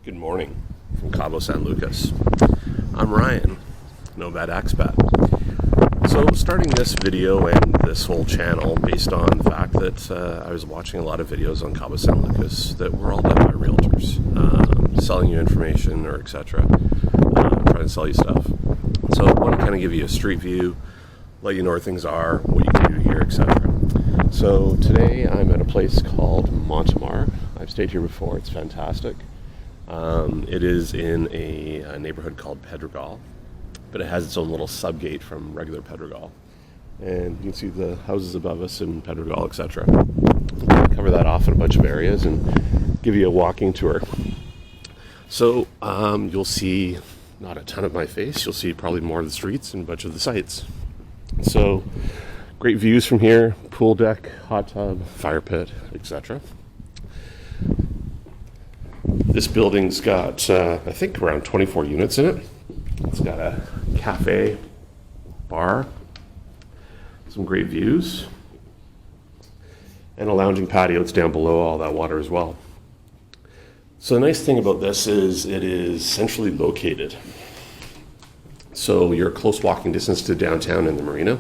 Good morning from Cabo San Lucas. I'm Ryan, Nomad Expat. So starting this video and this whole channel based on the fact that I was watching a lot of videos on Cabo San Lucas that were all done by realtors, selling you information or etc., trying to sell you stuff. So I want to kind of give you a street view, let you know where things are, what you can do here, etc. So today I'm at a place called Montemar. I've stayed here before, it's fantastic. It is in a neighborhood called Pedregal, but it has its own little subgate from regular Pedregal. And you can see the houses above us in Pedregal, etc. I'll cover that off in a bunch of areas and give you a walking tour. So you'll see not a ton of my face, you'll see probably more of the streets and a bunch of the sites. So great views from here, pool deck, hot tub, fire pit, etc. This building's got, I think, around 24 units in it. It's got a cafe, bar, some great views, and a lounging patio that's down below all that water as well. So the nice thing about this is it is centrally located. So you're close walking distance to downtown and the Marina.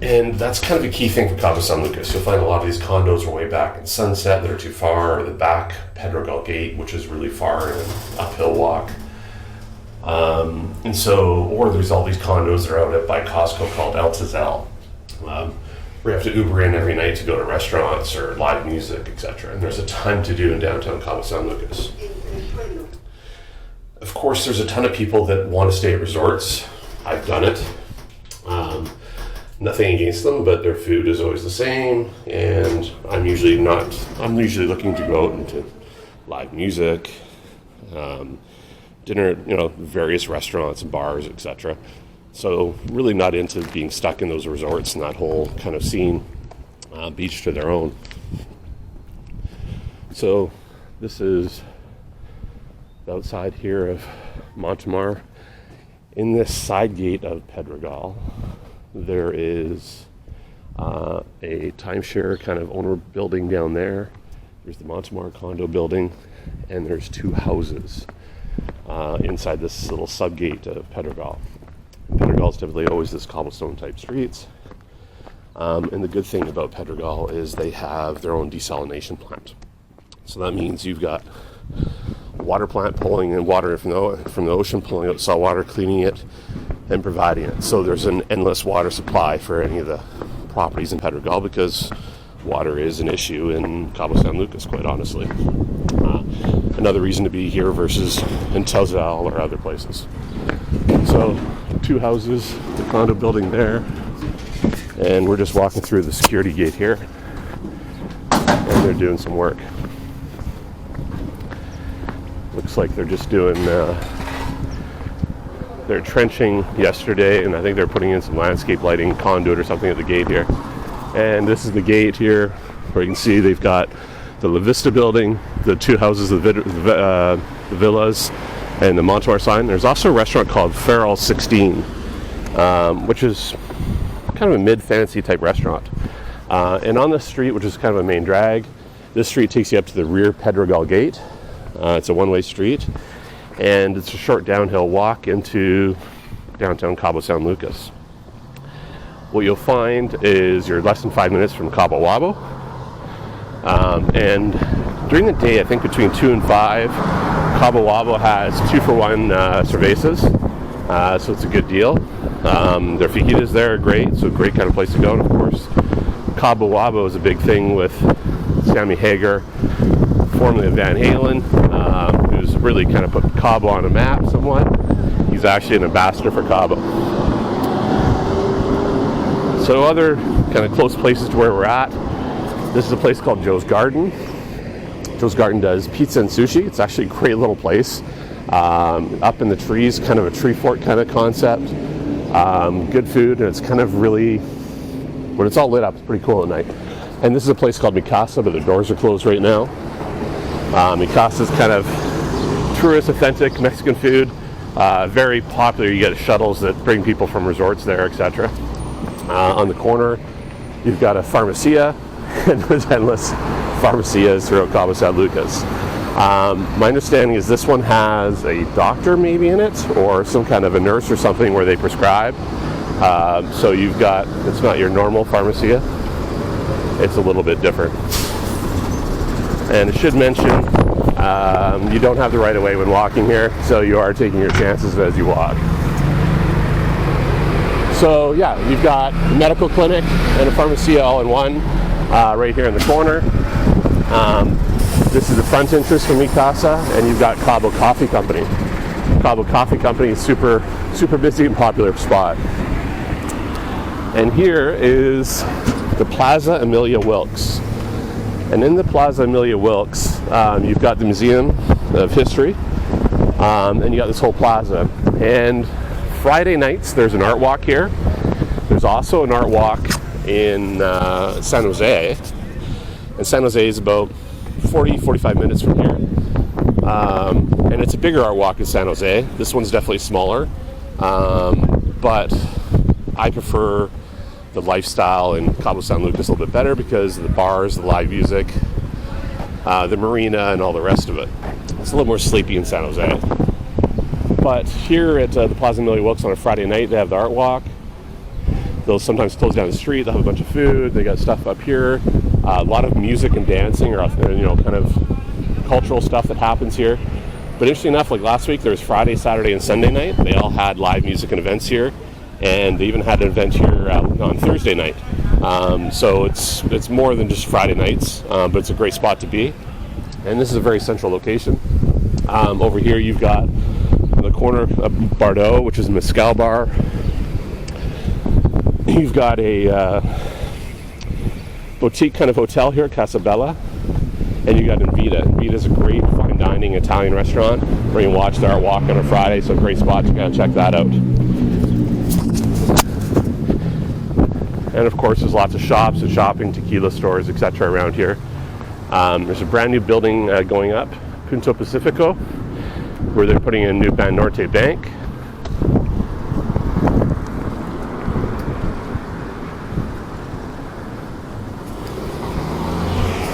And that's kind of a key thing for Cabo San Lucas. You'll find a lot of these condos are way back in Sunset that are too far, or the back Pedregal Gate, which is really far and an uphill walk. And so, or there's all these condos that are out by Costco called El Tizel, where you have to Uber in every night to go to restaurants or live music, etc. And there's a ton to do in downtown Cabo San Lucas. Of course, there's a ton of people that want to stay at resorts. I've done it. Nothing against them, but their food is always the same, and I'm usually looking to go out into live music, dinner, various restaurants and bars, etc. So really not into being stuck in those resorts and that whole kind of scene, beach to their own. So this is the outside here of Montemar. In this side gate of Pedregal, there is a timeshare kind of owner building down there. There's the Montemar condo building, and there's two houses inside this little subgate of Pedregal. Pedregal is typically always this cobblestone type streets. And the good thing about Pedregal is they have their own desalination plant. So that means you've got a water plant pulling in water from the ocean, pulling out salt water, cleaning it, and providing it. So there's an endless water supply for any of the properties in Pedregal because water is an issue in Cabo San Lucas, quite honestly. Another reason to be here versus in Tozal or other places. So two houses, the condo building there, and we're just walking through the security gate here, and they're doing some work. Looks like they're just doing they're trenching yesterday, and I think they're putting in some landscape lighting conduit or something at the gate here. And this is the gate here, where you can see they've got the La Vista building, the two houses, the villas, and the Montemar sign. There's also a restaurant called Feral 16, which is kind of a mid-fancy type restaurant. And on this street, which is kind of a main drag, this street takes you up to the rear Pedregal gate. It's a one-way street, and it's a short downhill walk into downtown Cabo San Lucas. What you'll find is you're less than 5 minutes from Cabo Wabo, and during the day, I think between 2 and 5, Cabo Wabo has 2-for-1 cervezas, so it's a good deal. Their fajitas there are great, so great kind of place to go. And of course, Cabo Wabo is a big thing with Sammy Hagar, formerly of Van Halen, who's really kind of put Cabo on a map somewhat. He's actually an ambassador for Cabo. So other kind of close places to where we're at, this is a place called Joe's Garden. Joe's Garden does pizza and sushi. It's actually a great little place. Up in the trees, kind of a tree fort kind of concept. Good food, and it's kind of really, when it's all lit up, it's pretty cool at night. And this is a place called Mikasa, but the doors are closed right now. Mikasa is kind of tourist, authentic Mexican food. Very popular. You get shuttles that bring people from resorts there, etc. On the corner, you've got a Farmacia, and there's endless pharmacias throughout Cabo San Lucas. My understanding is this one has a doctor maybe in it, or some kind of a nurse or something where they prescribe. So you've got, it's not your normal pharmacia, it's a little bit different. And I should mention, you don't have the right of way when walking here, so you are taking your chances as you walk. So yeah, you've got a medical clinic and a pharmacia all in one, right here in the corner. This is the front entrance from Mi Casa, and you've got CABO Coffee Company. CABO Coffee Company is super busy and popular spot. And here is the Plaza Amelia Wilkes. And in the Plaza Amelia Wilkes, you've got the Museum of History, and you got this whole plaza. And Friday nights, there's an art walk here. There's also an art walk in San Jose. And San Jose is about 45 minutes from here. And it's a bigger art walk in San Jose. This one's definitely smaller. But I prefer the lifestyle in Cabo San Lucas a little bit better because of the bars, the live music, the marina, and all the rest of it. It's a little more sleepy in San Jose. But here at the Plaza Amelia Wilkes on a Friday night, they have the art walk. They'll sometimes close down the street. They'll have a bunch of food. They got stuff up here. A lot of music and dancing, or kind of cultural stuff that happens here. But interesting enough, like last week, there was Friday, Saturday, and Sunday night. They all had live music and events here, and they even had an event here on Thursday night. So it's more than just Friday nights, but it's a great spot to be. And this is a very central location. Over here, you've got the corner of Bardot, which is a mezcal bar. You've got a boutique kind of hotel here at Casabella, and you got Invita. Invita is a great fine dining Italian restaurant where you can watch the art walk on a Friday, so a great spot to kind of check that out. And of course, there's lots of shops and shopping, tequila stores, etc. around here. There's a brand new building going up, Punto Pacifico, where they're putting in a new Banorte Bank.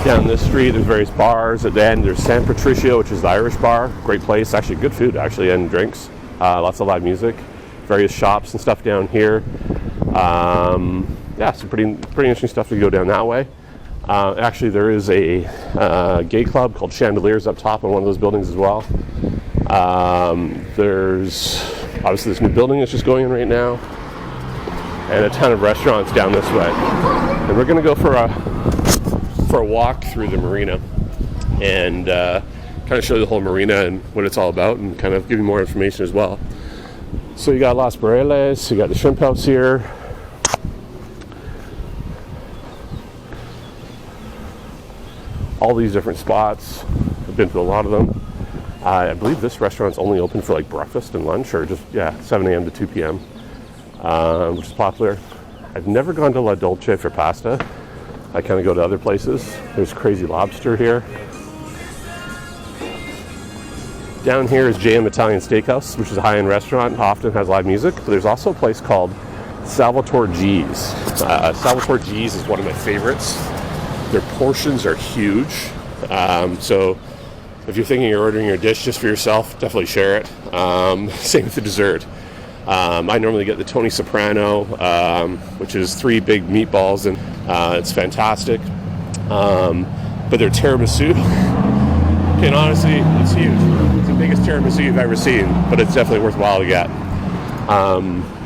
Down this street, there's various bars. At the end, there's San Patricio, which is the Irish bar. Great place, actually good food, actually, and drinks. Lots of live music. Various shops and stuff down here. Yeah, some pretty interesting stuff to go down that way. Actually, there is a gay club called Chandeliers up top on one of those buildings as well. There's obviously this new building that's just going in right now, and a ton of restaurants down this way. And we're going to go for a walk through the marina and kind of show you the whole marina and what it's all about, and kind of give you more information as well. So you got Las Bareilles, you got the shrimp house here. All these different spots. I've been to a lot of them. I believe this restaurant's only open for like breakfast and lunch, or just 7 a.m. to 2 p.m., which is popular. I've never gone to La Dolce for pasta. I kind of go to other places. There's Crazy Lobster here. Down here is JM Italian Steakhouse, which is a high-end restaurant, often has live music. But there's also a place called Salvatore G's. Salvatore G's is one of my favorites. Their portions are huge. So if you're thinking you're ordering your dish just for yourself, definitely share it. Same with the dessert. I normally get the Tony Soprano, which is 3 big meatballs, and it's fantastic. But their tiramisu, and honestly, it's huge. It's the biggest tiramisu you've ever seen, but it's definitely worthwhile to get.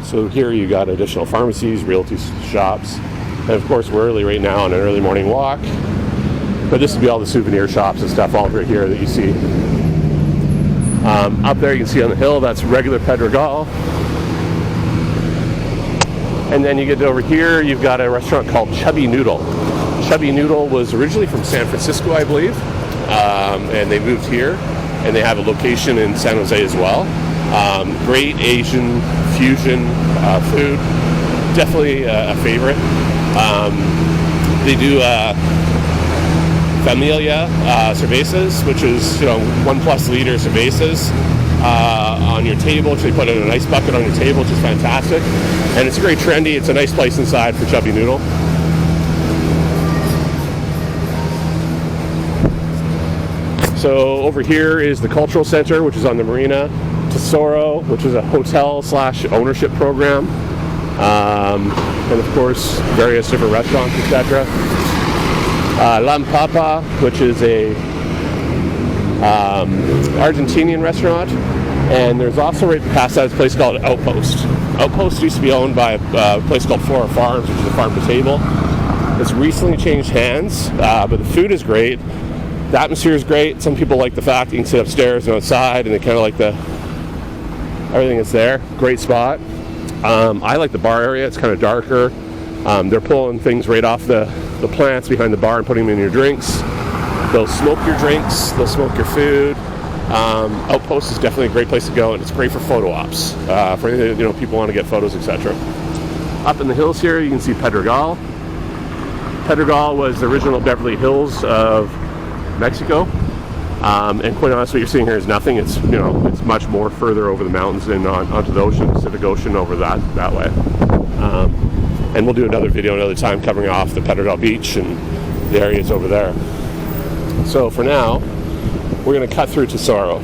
So here you got additional pharmacies, realty shops, and of course we're early right now on an early morning walk. But this would be all the souvenir shops and stuff all over here that you see. Up there you can see on the hill, that's regular Pedregal. And then you get over here, you've got a restaurant called Chubby Noodle. Chubby Noodle was originally from San Francisco, I believe, and they moved here, and they have a location in San Jose as well. Great Asian fusion food, definitely a favorite. They do Familia cervezas, which is 1+ liter cervezas on your table, which they put in an ice bucket on your table, which is fantastic. And it's very trendy. It's a nice place inside for Chubby Noodle. So over here is the cultural center, which is on the Marina. Tesoro, which is a hotel / ownership program. And of course, various different restaurants, etc. Lampapa, which is a Argentinian restaurant. And there's also right past that a place called Outpost. Outpost used to be owned by a place called Flora Farms, which is a farm to table. It's recently changed hands, but the food is great. The atmosphere is great. Some people like the fact you can sit upstairs and outside, and they kind of like everything that's there. Great spot. I like the bar area. It's kind of darker. They're pulling things right off the plants behind the bar and putting them in your drinks. They'll smoke your drinks. They'll smoke your food. Outpost is definitely a great place to go, and it's great for photo ops. For anything, people want to get photos, etc. Up in the hills here, you can see Pedregal. Pedregal was the original Beverly Hills of Mexico. And quite honestly, what you're seeing here is nothing. It's it's much more further over the mountains and onto the ocean, Pacific Ocean over that way. And we'll do another video another time covering off the Pedregal Beach and the areas over there. So for now, we're going to cut through Tesoro.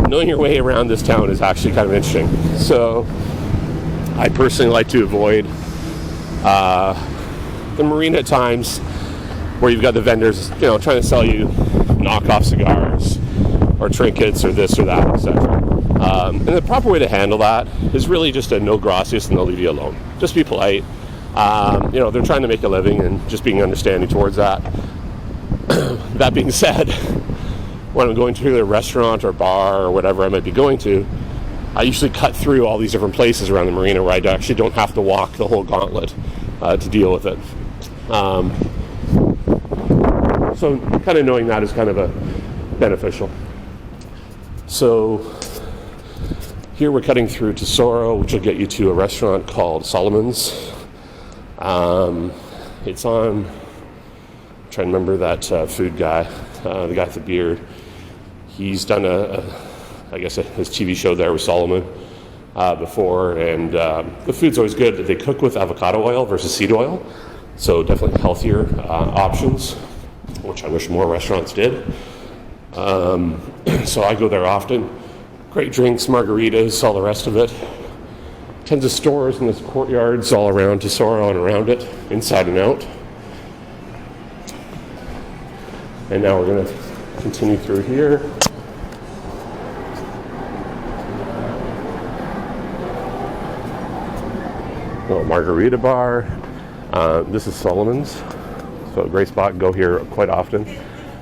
Knowing your way around this town is actually kind of interesting. So I personally like to avoid the Marina at times, where you've got the vendors, trying to sell you knockoff cigars or trinkets or this or that, etc. And the proper way to handle that is really just a no gracias and they'll leave you alone. Just be polite. They're trying to make a living and just being understanding towards that. That being said, when I'm going to a restaurant or bar or whatever I might be going to, I usually cut through all these different places around the Marina where I actually don't have to walk the whole gauntlet to deal with it. So kind of knowing that is kind of a beneficial. So here we're cutting through Tesoro, which will get you to a restaurant called Solomon's. It's on, I'm trying to remember that food guy, the guy with the beard. He's done his TV show there with Solomon before, and the food's always good. They cook with avocado oil versus seed oil, so definitely healthier options, which I wish more restaurants did. So I go there often. Great drinks, margaritas, all the rest of it. Tons of stores and there's courtyards all around Tesoro and around it, inside and out. And now we're going to continue through here. Little margarita bar. This is Solomon's, so a great spot. Go here quite often.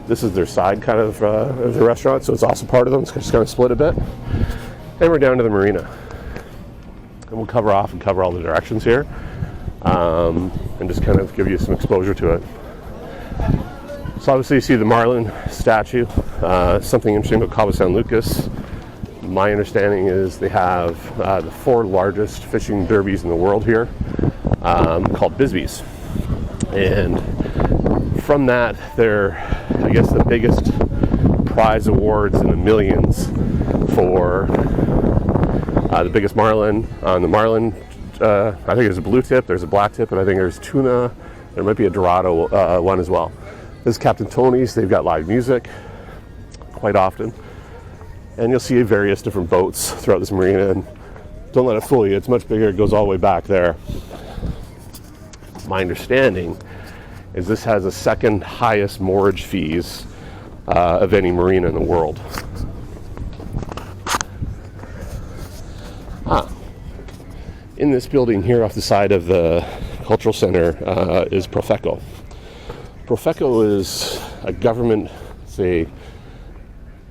This is their side kind of the restaurant, so it's also part of them. It's just kind of split a bit. And we're down to the Marina. And we'll cover off and cover all the directions here, and just kind of give you some exposure to it. So obviously you see the Marlin statue. Something interesting about Cabo San Lucas, my understanding is they have the 4 largest fishing derbies in the world here, called Bisbees. And from that, they're, I guess, the biggest prize awards in the millions for the biggest marlin. On the marlin, I think there's a blue tip, there's a black tip, and I think there's tuna. There might be a Dorado one as well. This is Captain Tony's. They've got live music quite often. And you'll see various different boats throughout this marina. And don't let it fool you. It's much bigger. It goes all the way back there. My understanding is this has the second highest moorage fees of any marina in the world. In this building here off the side of the cultural center is Profeco. Profeco is a government, say,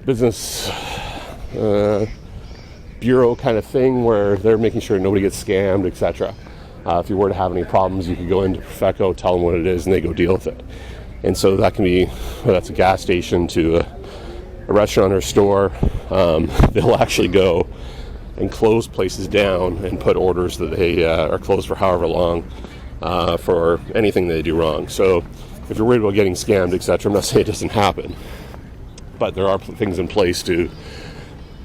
business bureau kind of thing where they're making sure nobody gets scammed, etc. If you were to have any problems, you could go into Profeco, tell them what it is, and they go deal with it. And so that can be, well, that's a gas station to a restaurant or store. They'll actually go and close places down and put orders that they are closed for however long for anything they do wrong. So if you're worried about getting scammed, etc., I'm not saying it doesn't happen, but there are things in place to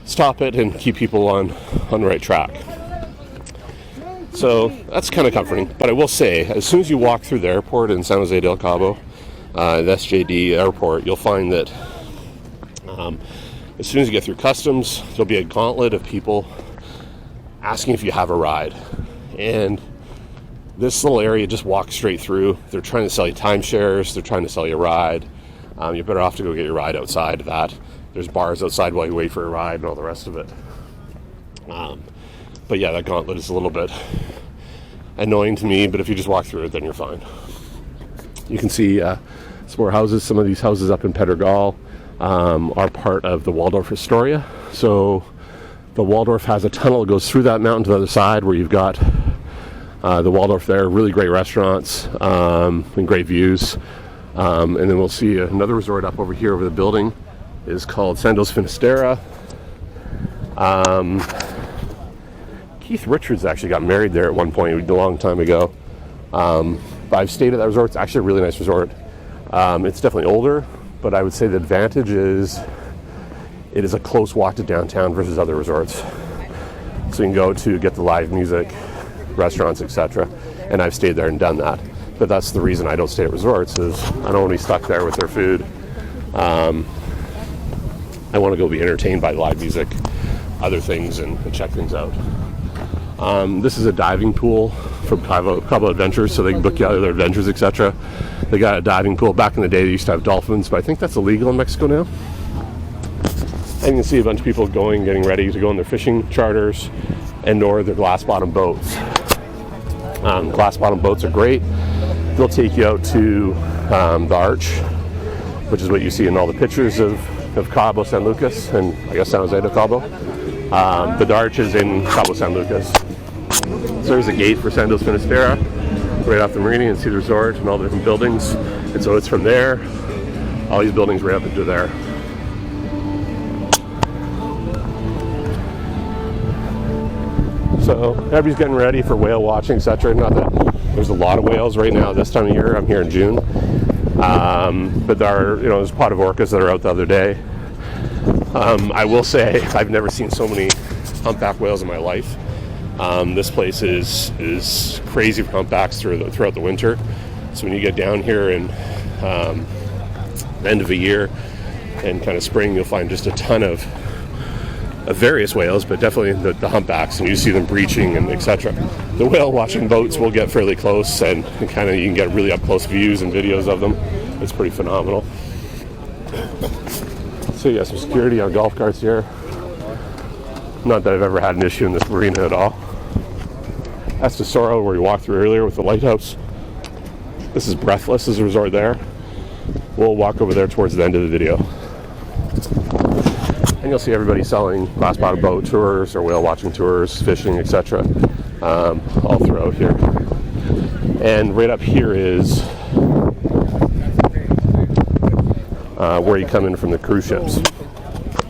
stop it and keep people on the right track. So that's kind of comforting. But I will say, as soon as you walk through the airport in San Jose del Cabo, the SJD airport, you'll find that as soon as you get through customs, there'll be a gauntlet of people asking if you have a ride. And this little area just walks straight through. They're trying to sell you timeshares. They're trying to sell you a ride. You're better off to go get your ride outside of that. There's bars outside while you wait for a ride and all the rest of it. But yeah, that gauntlet is a little bit annoying to me, but if you just walk through it, then you're fine. You can see some more houses. Some of these houses up in Pedregal are part of the Waldorf Astoria. So the Waldorf has a tunnel that goes through that mountain to the other side where you've got the Waldorf there. Really great restaurants and great views. And then we'll see another resort up over here over the building. Is called Sandals Finisterre. Keith Richards actually got married there at one point a long time ago. But I've stayed at that resort. It's actually a really nice resort. It's definitely older, but I would say the advantage is it is a close walk to downtown versus other resorts. So you can go to get the live music, restaurants, etc. And I've stayed there and done that. But that's the reason I don't stay at resorts, is I don't want to be stuck there with their food. I want to go be entertained by live music, other things, and check things out. This is a diving pool from CABO Adventures, so they can book you out of their adventures, etc. They got a diving pool. Back in the day, they used to have dolphins, but I think that's illegal in Mexico now. And you can see a bunch of people getting ready to go on their fishing charters and/or their glass-bottom boats. Glass-bottom boats are great. They'll take you out to the Arch, which is what you see in all the pictures of Cabo San Lucas and I guess San Jose de Cabo. The Arch is in Cabo San Lucas. So there's a gate for Sandals Finisterre right off the Marina, and see the resort and all the different buildings. And so it's from there, all these buildings right up into there. So everybody's getting ready for whale watching, etc. Not that there's a lot of whales right now this time of year. I'm here in June. But there's a pot of orcas that are out the other day. I will say I've never seen so many humpback whales in my life. This place is crazy for humpbacks throughout the winter. So when you get down here in end of the year and kind of spring, you'll find just a ton of various whales, but definitely the humpbacks, and you see them breaching and etc. The whale watching boats will get fairly close, and kind of you can get really up close views and videos of them. It's pretty phenomenal. So you got some security on golf carts here. Not that I've ever had an issue in this marina at all. That's Tesoro, where we walked through earlier with the lighthouse. This is Breathless, is a resort there. We'll walk over there towards the end of the video. And you'll see everybody selling glass bottom boat tours or whale watching tours, fishing, etc. All throughout here. And right up here is where you come in from the cruise ships.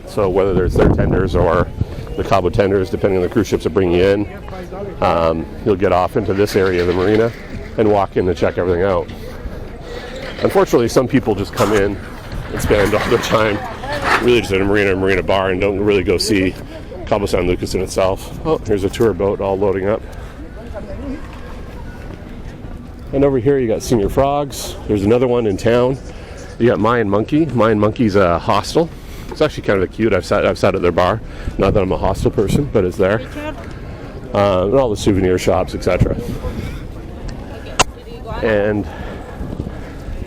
So whether there's their tenders or the Cabo tenders, depending on the cruise ships that bring you in, you'll get off into this area of the marina and walk in to check everything out. Unfortunately, some people just come in and spend all their time really just at a marina bar and don't really go see Cabo San Lucas in itself. Oh, here's a tour boat all loading up. And over here you got Senior Frogs. There's another one in town. You got Mayan Monkey. Mayan Monkey's a hostel. It's actually kind of cute. I've sat at their bar. Not that I'm a hostel person, but it's there. And all the souvenir shops, etc. And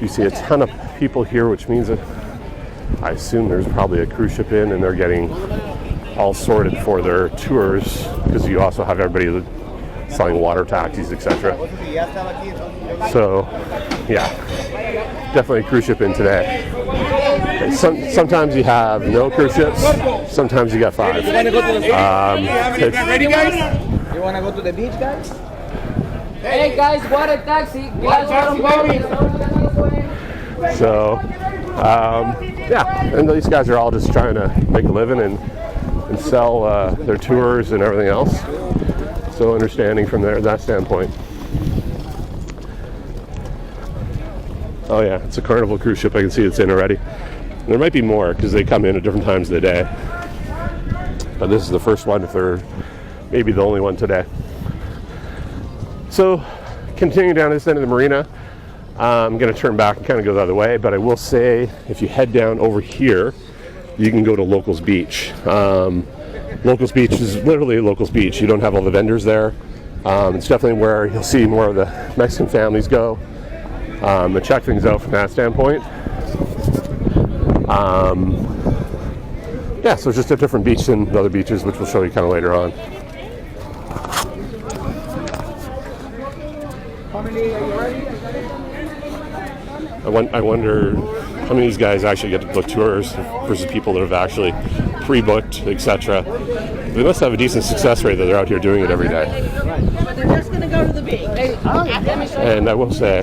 you see a ton of people here, which means that I assume there's probably a cruise ship in, and they're getting all sorted for their tours, because you also have everybody selling water taxis, etc. So, yeah, definitely a cruise ship in today. Sometimes you have no cruise ships, sometimes you got 5. Ready, guys? You want to go to the beach, guys? Hey guys, water taxi. So, yeah, and these guys are all just trying to make a living and sell their tours and everything else. So understanding from that standpoint. Oh yeah, it's a Carnival cruise ship. I can see it's in already. And there might be more because they come in at different times of the day. But this is the first one, if they're maybe the only one today. So, continuing down this end of the marina, I'm going to turn back and kind of go the other way, but I will say if you head down over here, you can go to Locals Beach. Locals Beach is literally Locals Beach. You don't have all the vendors there. It's definitely where you'll see more of the Mexican families go and check things out from that standpoint. Yeah, so it's just a different beach than the other beaches, which we'll show you kind of later on. I wonder how many of these guys actually get to book tours versus people that have actually pre-booked, etc. They must have a decent success rate that they're out here doing it every day. But they're just going to go to the beach. And I will say,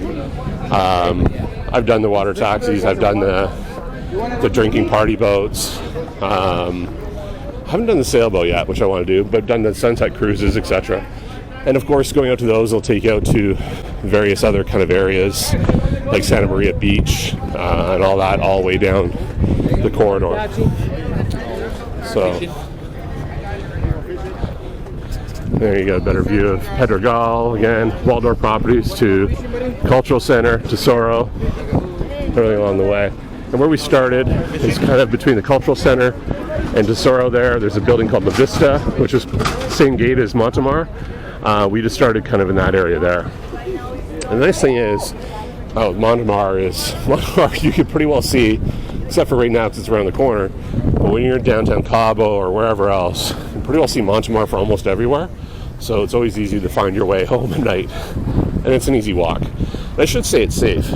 I've done the water taxis, I've done the drinking party boats. I haven't done the sailboat yet, which I want to do, but I've done the sunset cruises, etc. And of course, going out to those will take you out to various other kind of areas, like Santa Maria Beach and all that, all the way down the corridor. So there you go, a better view of Pedregal again, Waldorf Properties to Cultural Center, Tesoro, everything along the way. And where we started is kind of between the Cultural Center and Tesoro there. There's a building called La Vista, which is the same gate as Montemar. We just started kind of in that area there. And the nice thing is, Montemar you can pretty well see, except for right now because it's around the corner, but when you're in downtown CABO or wherever else, you can pretty well see Montemar from almost everywhere. So it's always easy to find your way home at night. And it's an easy walk. And I should say it's safe.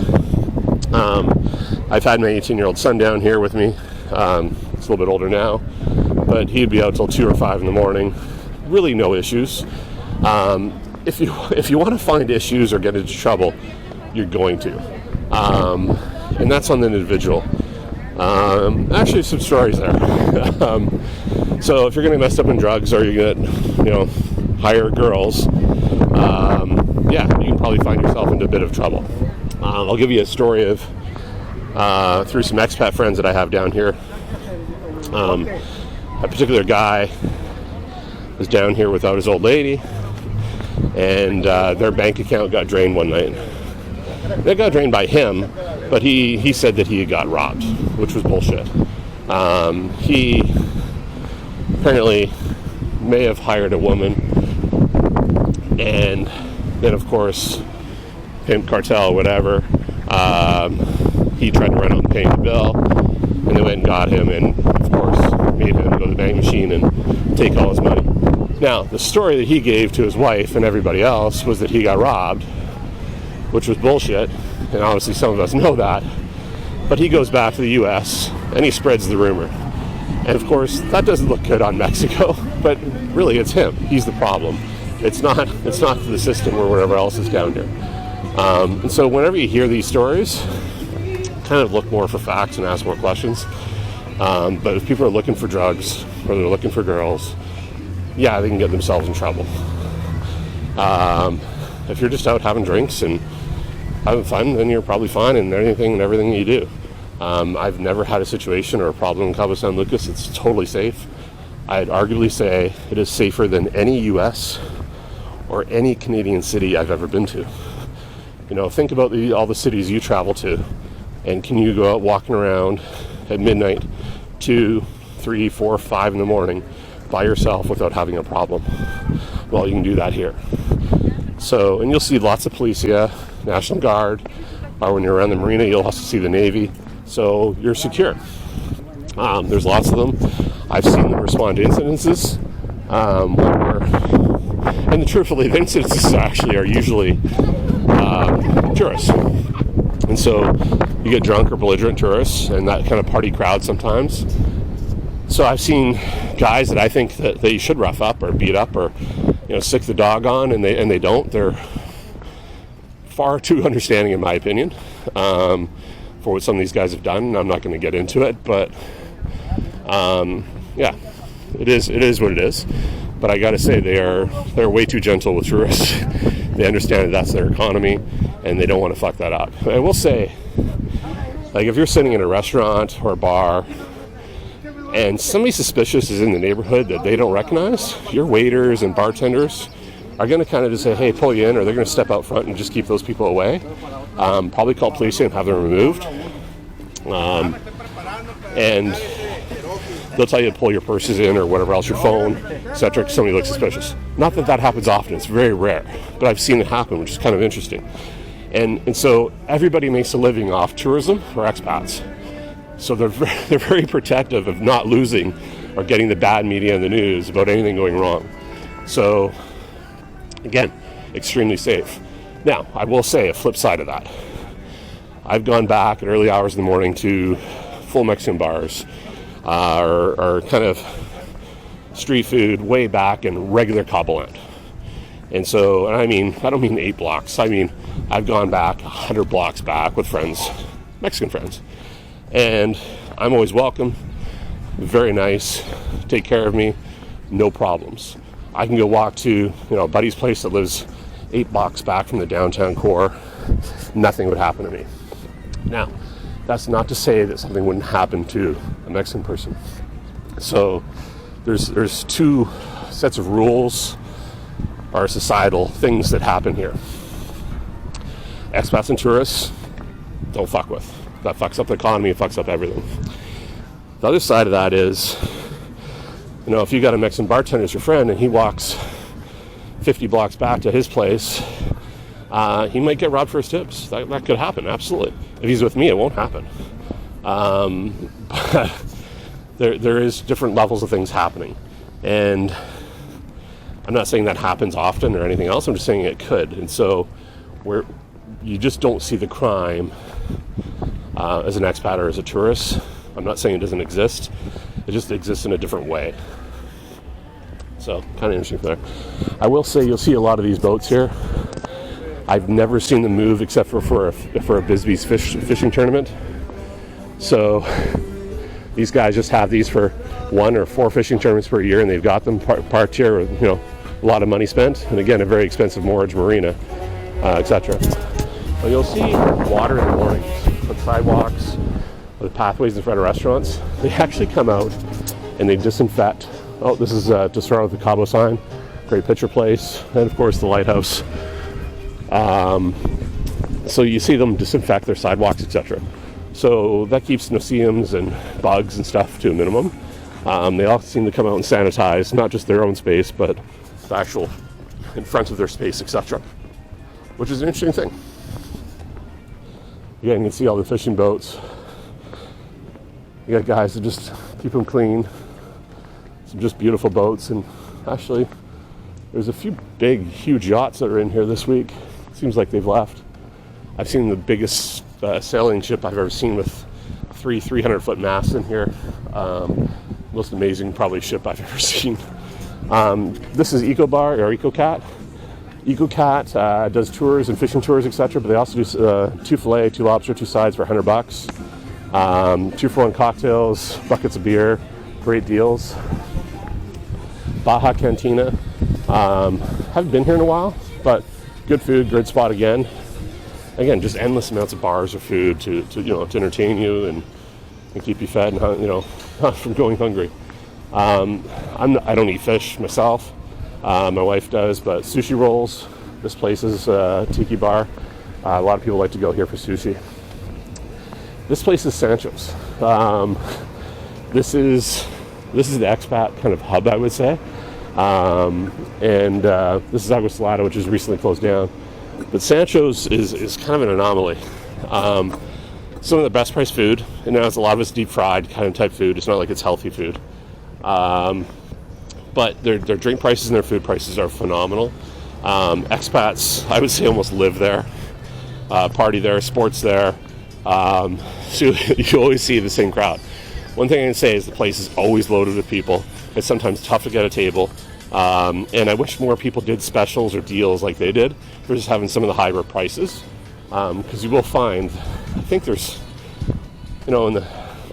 I've had my 18-year-old son down here with me. He's a little bit older now, but he'd be out till 2 or 5 in the morning. Really no issues. If you want to find issues or get into trouble, you're going to. And that's on the individual. Actually, some stories there. So if you're going to mess up in drugs or you're going to, hire girls, you can probably find yourself into a bit of trouble. I'll give you a story of through some expat friends that I have down here. A particular guy was down here without his old lady, and their bank account got drained one night. It got drained by him, but he said that he had got robbed, which was bullshit. He apparently may have hired a woman, and then of course, pimp cartel, whatever, he tried to run out and pay the bill, and they went and got him, and of course made him go to the bank machine and take all his money. Now, the story that he gave to his wife and everybody else was that he got robbed, which was bullshit, and obviously some of us know that. But he goes back to the U.S. and he spreads the rumor. And of course, that doesn't look good on Mexico, but really it's him. He's the problem. It's not the system or whatever else is down here. And so whenever you hear these stories, kind of look more for facts and ask more questions. But if people are looking for drugs or they're looking for girls, yeah, they can get themselves in trouble. If you're just out having drinks and having fun, then you're probably fine in anything and everything you do. I've never had a situation or a problem in Cabo San Lucas. It's totally safe. I'd arguably say it is safer than any U.S. or any Canadian city I've ever been to. Think about all the cities you travel to, and can you go out walking around at midnight, 2, 3, 4, 5 in the morning by yourself without having a problem? Well, you can do that here. So, and you'll see lots of police, National Guard, or when you're around the Marina, you'll also see the Navy. So you're secure. There's lots of them. I've seen them respond to incidences. And truthfully, the incidences actually are usually tourists. And so you get drunk or belligerent tourists and that kind of party crowd sometimes. So I've seen guys that I think that they should rough up or beat up or sick the dog on, and they don't. They're far too understanding, in my opinion, for what some of these guys have done. I'm not going to get into it, but it is what it is. But I got to say, they're way too gentle with tourists. They understand that that's their economy, and they don't want to fuck that up. I will say, like, if you're sitting in a restaurant or a bar and somebody suspicious is in the neighborhood that they don't recognize, your waiters and bartenders are going to kind of just say, hey, pull you in, or they're going to step out front and just keep those people away. Probably call police and have them removed. And they'll tell you to pull your purses in or whatever else, your phone, etc. because somebody looks suspicious. Not that that happens often, it's very rare, but I've seen it happen, which is kind of interesting. And so everybody makes a living off tourism or expats. So they're very protective of not losing or getting the bad media in the news about anything going wrong. So again, extremely safe. Now, I will say a flip side of that. I've gone back at early hours in the morning to full Mexican bars, or kind of street food way back in regular CABO land. And so, and I don't mean 8 blocks. I mean, I've gone back 100 blocks back with friends, Mexican friends. And I'm always welcome, very nice, take care of me, no problems. I can go walk to, a buddy's place that lives 8 blocks back from the downtown core. Nothing would happen to me. Now, that's not to say that something wouldn't happen to a Mexican person. So there's 2 sets of rules or societal things that happen here. Expats and tourists, don't fuck with. That fucks up the economy, it fucks up everything. The other side of that is, if you got a Mexican bartender as your friend and he walks 50 blocks back to his place, he might get robbed for his tips. That could happen, absolutely. If he's with me, it won't happen. But there is different levels of things happening. And I'm not saying that happens often or anything else. I'm just saying it could. And so you just don't see the crime as an expat or as a tourist. I'm not saying it doesn't exist. It just exists in a different way. So, kind of interesting there. I will say you'll see a lot of these boats here. I've never seen them move except for a Bisbee's fishing tournament. So these guys just have these for 1 or 4 fishing tournaments per year, and they've got them parked here with a lot of money spent, and again a very expensive moorage marina, etc. But you'll see water in the mornings on sidewalks, or the pathways in front of restaurants. They actually come out and they disinfect. Oh, this is just around with the CABO sign. Great picture place, and of course the lighthouse. So you see them disinfect their sidewalks, etc. So that keeps no-see-ums and bugs and stuff to a minimum. They all seem to come out and sanitize, not just their own space, but the actual in front of their space, etc. Which is an interesting thing. Again, you can see all the fishing boats. You got guys that just keep them clean. Some just beautiful boats, and actually there's a few big, huge yachts that are in here this week. Seems like they've left. I've seen the biggest sailing ship I've ever seen with 300-foot masts in here. Most amazing, probably, ship I've ever seen. This is EcoBar or EcoCat. EcoCat does tours and fishing tours, etc. But they also do 2 fillet, 2 lobster, 2 sides for $100. 2-for-1 cocktails, buckets of beer, great deals. Baja Cantina. Haven't been here in a while, but good food, good spot again. Again, just endless amounts of bars of food to entertain you and keep you fed and from going hungry. I don't eat fish myself. My wife does, but sushi rolls. This place is a tiki bar. A lot of people like to go here for sushi. This place is Sancho's. This is the expat kind of hub, I would say. And this is Agua Salada, which is recently closed down. But Sancho's is kind of an anomaly. Some of the best priced food, and now it's a lot of it's deep fried kind of type food. It's not like it's healthy food. But their drink prices and their food prices are phenomenal. Expats, I would say, almost live there, party there, sports there. So you always see the same crowd. One thing I can say is the place is always loaded with people. It's sometimes tough to get a table. And I wish more people did specials or deals like they did. They're just having some of the higher prices. Because you will find, I think there's, in the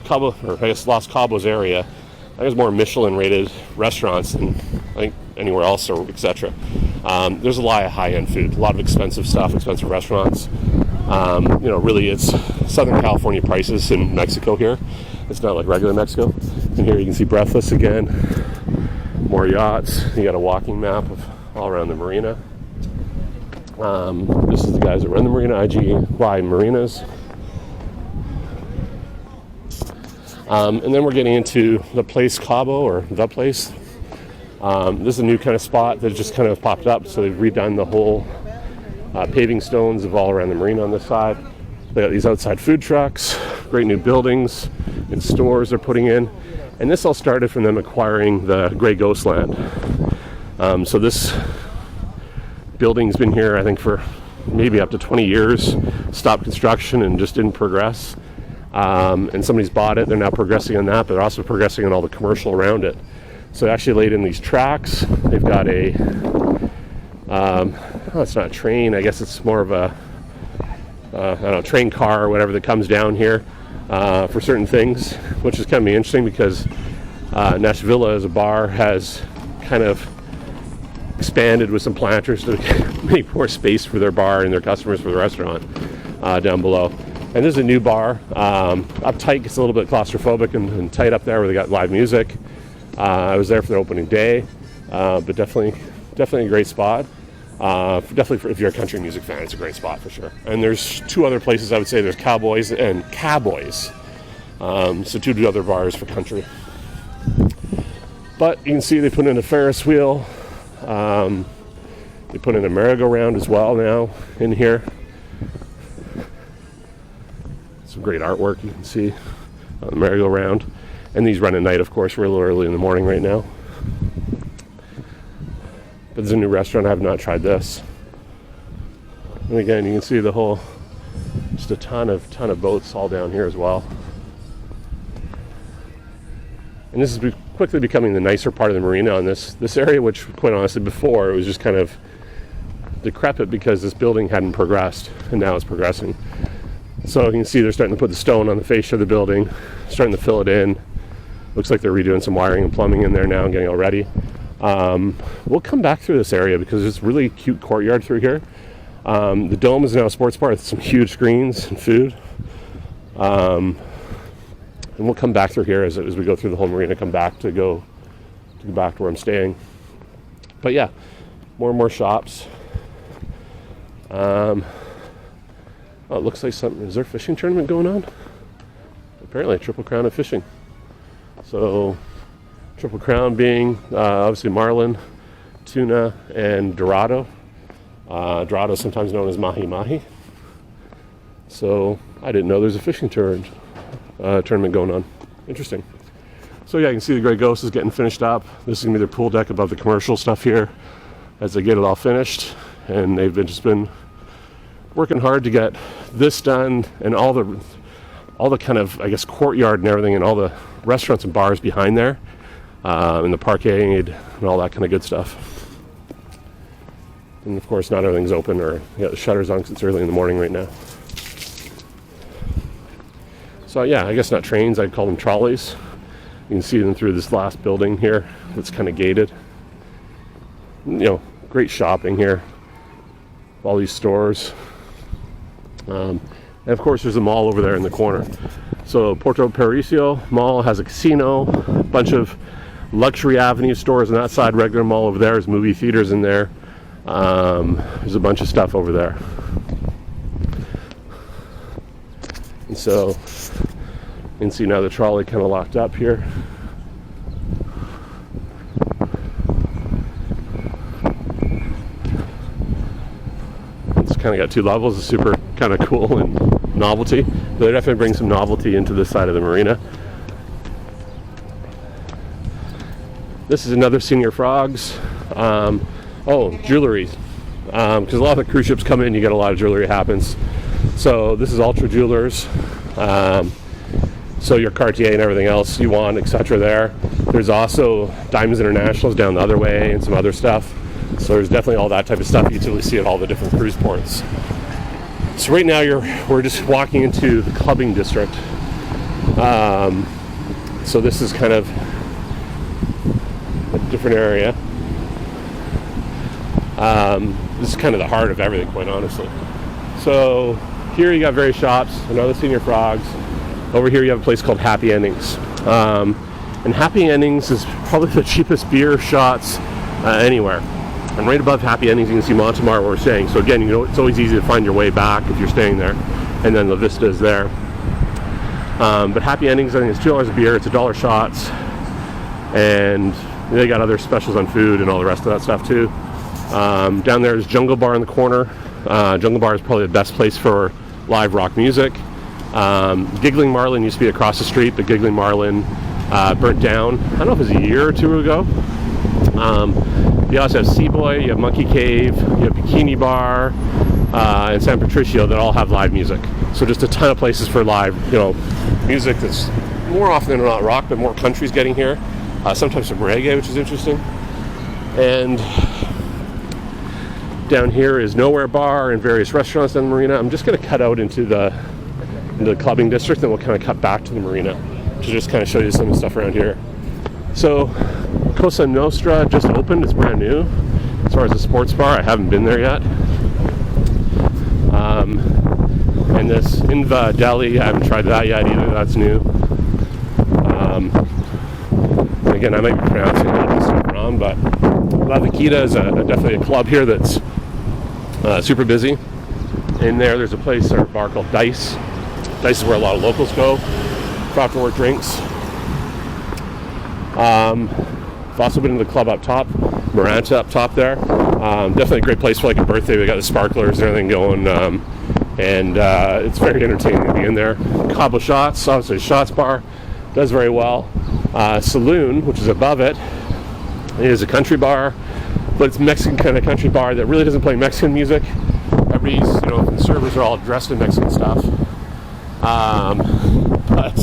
CABO, or I guess Los Cabos area, I think there's more Michelin-rated restaurants than I think anywhere else, or etc. There's a lot of high-end food, a lot of expensive stuff, expensive restaurants. Really it's Southern California prices in Mexico here. It's not like regular Mexico. And here you can see Breathless again. More yachts. You got a walking map of all around the marina. This is the guys that run the marina, IGY Marinas. And then we're getting into the place CABO, or the place. This is a new kind of spot that just kind of popped up, so they've redone the whole paving stones of all around the marina on this side. They got these outside food trucks, great new buildings and stores they're putting in. And this all started from them acquiring the Grey Ghost land. So this building's been here, I think, for maybe up to 20 years, stopped construction and just didn't progress. And somebody's bought it, they're now progressing on that, but they're also progressing on all the commercial around it. So they actually laid in these tracks. They've got a, it's not a train, I guess it's more of a, I don't know, train car or whatever that comes down here for certain things, which is kind of interesting because Nashville as a bar has kind of expanded with some planters to make more space for their bar and their customers for the restaurant down below. And this is a new bar. Up tight, gets a little bit claustrophobic and tight up there where they got live music. I was there for the opening day, but definitely a great spot. Definitely if you're a country music fan, it's a great spot for sure. And there's two other places I would say. There's Cowboys and Cowboys. So two other bars for country. But you can see they put in a Ferris wheel. They put in a merry-go-round as well now in here. Some great artwork you can see on the merry-go-round. And these run at night, of course. We're a little early in the morning right now. But there's a new restaurant. I have not tried this. And again, you can see the whole, just a ton of boats all down here as well. And this is quickly becoming the nicer part of the marina on this area, which quite honestly before it was just kind of decrepit because this building hadn't progressed, and now it's progressing. So you can see they're starting to put the stone on the fascia of the building, starting to fill it in. Looks like they're redoing some wiring and plumbing in there now and getting all ready. We'll come back through this area because there's a really cute courtyard through here. The Dome is now a sports bar with some huge screens and food. And we'll come back through here as we go through the whole marina, come back to go back to where I'm staying. But yeah, more and more shops. Oh, it looks like something, is there a fishing tournament going on? Apparently, Triple Crown of fishing. So, Triple Crown being obviously marlin, tuna, and dorado. Dorado is sometimes known as mahi-mahi. So, I didn't know there's a fishing tournament going on. Interesting. So yeah, you can see the Grey Ghost is getting finished up. This is going to be their pool deck above the commercial stuff here as they get it all finished. And they've just been working hard to get this done and all the kind of, I guess, courtyard and everything and all the restaurants and bars behind there and the parkade and all that kind of good stuff. And of course, not everything's open or you got the shutters on because it's early in the morning right now. So yeah, I guess not trains, I'd call them trolleys. You can see them through this last building here that's kind of gated. You know, great shopping here. All these stores. And of course there's a mall over there in the corner. So Porto Parisio Mall has a casino, a bunch of luxury avenue stores on that side, regular mall over there. There's movie theaters in there. There's a bunch of stuff over there. And so you can see now the trolley kind of locked up here. It's kind of got two levels. It's super kind of cool and novelty. They definitely bring some novelty into this side of the marina. This is another Senior Frogs. Jewelry. Because a lot of the cruise ships come in, you get a lot of jewelry happens. So this is Ultra Jewelers. So your Cartier and everything else you want, etc. there. There's also Diamonds Internationals down the other way and some other stuff. So there's definitely all that type of stuff you usually see at all the different cruise ports. So right now we're just walking into the clubbing district. So this is kind of a different area. This is kind of the heart of everything, quite honestly. So here you got various shops, another Senior Frogs. Over here you have a place called Happy Endings. And Happy Endings is probably the cheapest beer shots anywhere. And right above Happy Endings, you can see Montemar, where we're staying. So again, it's always easy to find your way back if you're staying there. And then La Vista is there. But Happy Endings, I think it's $2 a beer. It's $1 shots. And they got other specials on food and all the rest of that stuff too. Down there is Jungle Bar in the corner. Jungle Bar is probably the best place for live rock music. Giggling Marlin used to be across the street, but Giggling Marlin burnt down, I don't know if it was a year or two ago. You also have Seaboy, you have Monkey Cave, you have Bikini Bar, and San Patricio that all have live music. So just a ton of places for live, music that's more often than not rock, but more country's getting here. Sometimes some reggae, which is interesting. And down here is Nowhere Bar and various restaurants on the Marina. I'm just going to cut out into the clubbing district, and we'll kind of cut back to the Marina to just kind of show you some of the stuff around here. So Cosa Nostra just opened. It's brand new. As far as a sports bar, I haven't been there yet. And this Inva Deli, I haven't tried that yet either. That's new. Again, I might be pronouncing all this stuff wrong, but La Vaquita is definitely a club here that's super busy. In there's a place or a bar called Dice. Dice is where a lot of locals go for after-work drinks. I've also been to the club up top, Marina up top there. Definitely a great place for like a birthday. We got the sparklers and everything going, and it's very entertaining to be in there. CABO Shots, obviously a shots bar, does very well. Saloon, which is above it, is a country bar, but it's Mexican kind of country bar that really doesn't play Mexican music. The servers are all dressed in Mexican stuff. But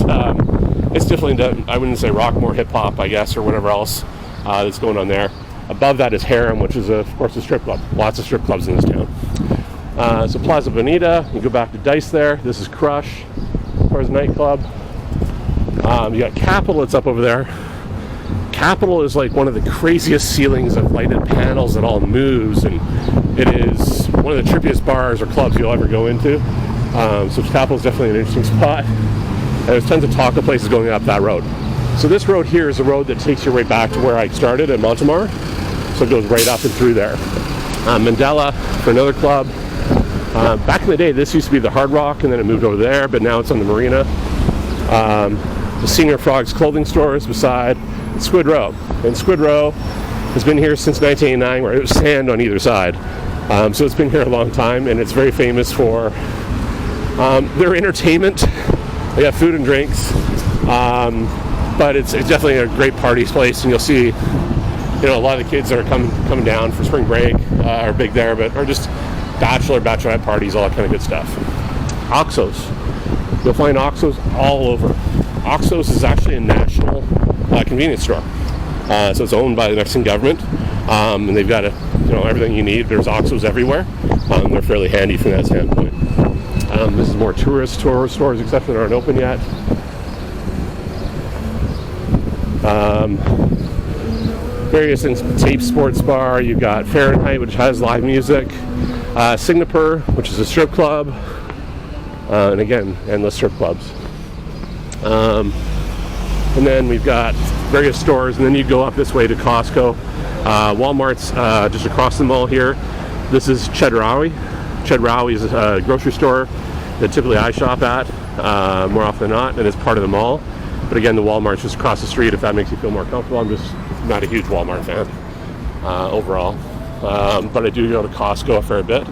it's definitely, I wouldn't say rock, more hip-hop, I guess, or whatever else that's going on there. Above that is Harem, which is, of course, a strip club. Lots of strip clubs in this town. So Plaza Bonita, you go back to Dice there. This is Crush, as far as nightclub. You got Capital that's up over there. Capital is like one of the craziest ceilings of lighted panels that all moves, and it is one of the trippiest bars or clubs you'll ever go into. So Capital is definitely an interesting spot. And there's tons of taco places going up that road. So this road here is a road that takes you right back to where I started at Montemar. So it goes right up and through there. Mandela for another club. Back in the day, this used to be the Hard Rock, and then it moved over there, but now it's on the Marina. The Senior Frogs clothing store is beside Squid Row. And Squid Row has been here since 1989, where it was sand on either side. So it's been here a long time, and it's very famous for their entertainment. They have food and drinks, but it's definitely a great party place, and you'll see, a lot of the kids that are coming down for spring break are big there, but are just bachelorette parties, all that kind of good stuff. Oxos. You'll find Oxos all over. Oxos is actually a national convenience store. So it's owned by the Mexican government, and they've got everything you need. There's Oxos everywhere. They're fairly handy from that standpoint. This is more tourist stores, except that aren't open yet. Various things, Tape Sports Bar. You've got Fahrenheit, which has live music. Singapore, which is a strip club. And again, endless strip clubs. And then we've got various stores, and then you go up this way to Costco. Walmart's just across the mall here. This is Chedraui. Chedraui is a grocery store that typically I shop at more often than not, and it's part of the mall. But again, the Walmart's just across the street, if that makes you feel more comfortable. I'm just not a huge Walmart fan overall. But I do go to Costco a fair bit.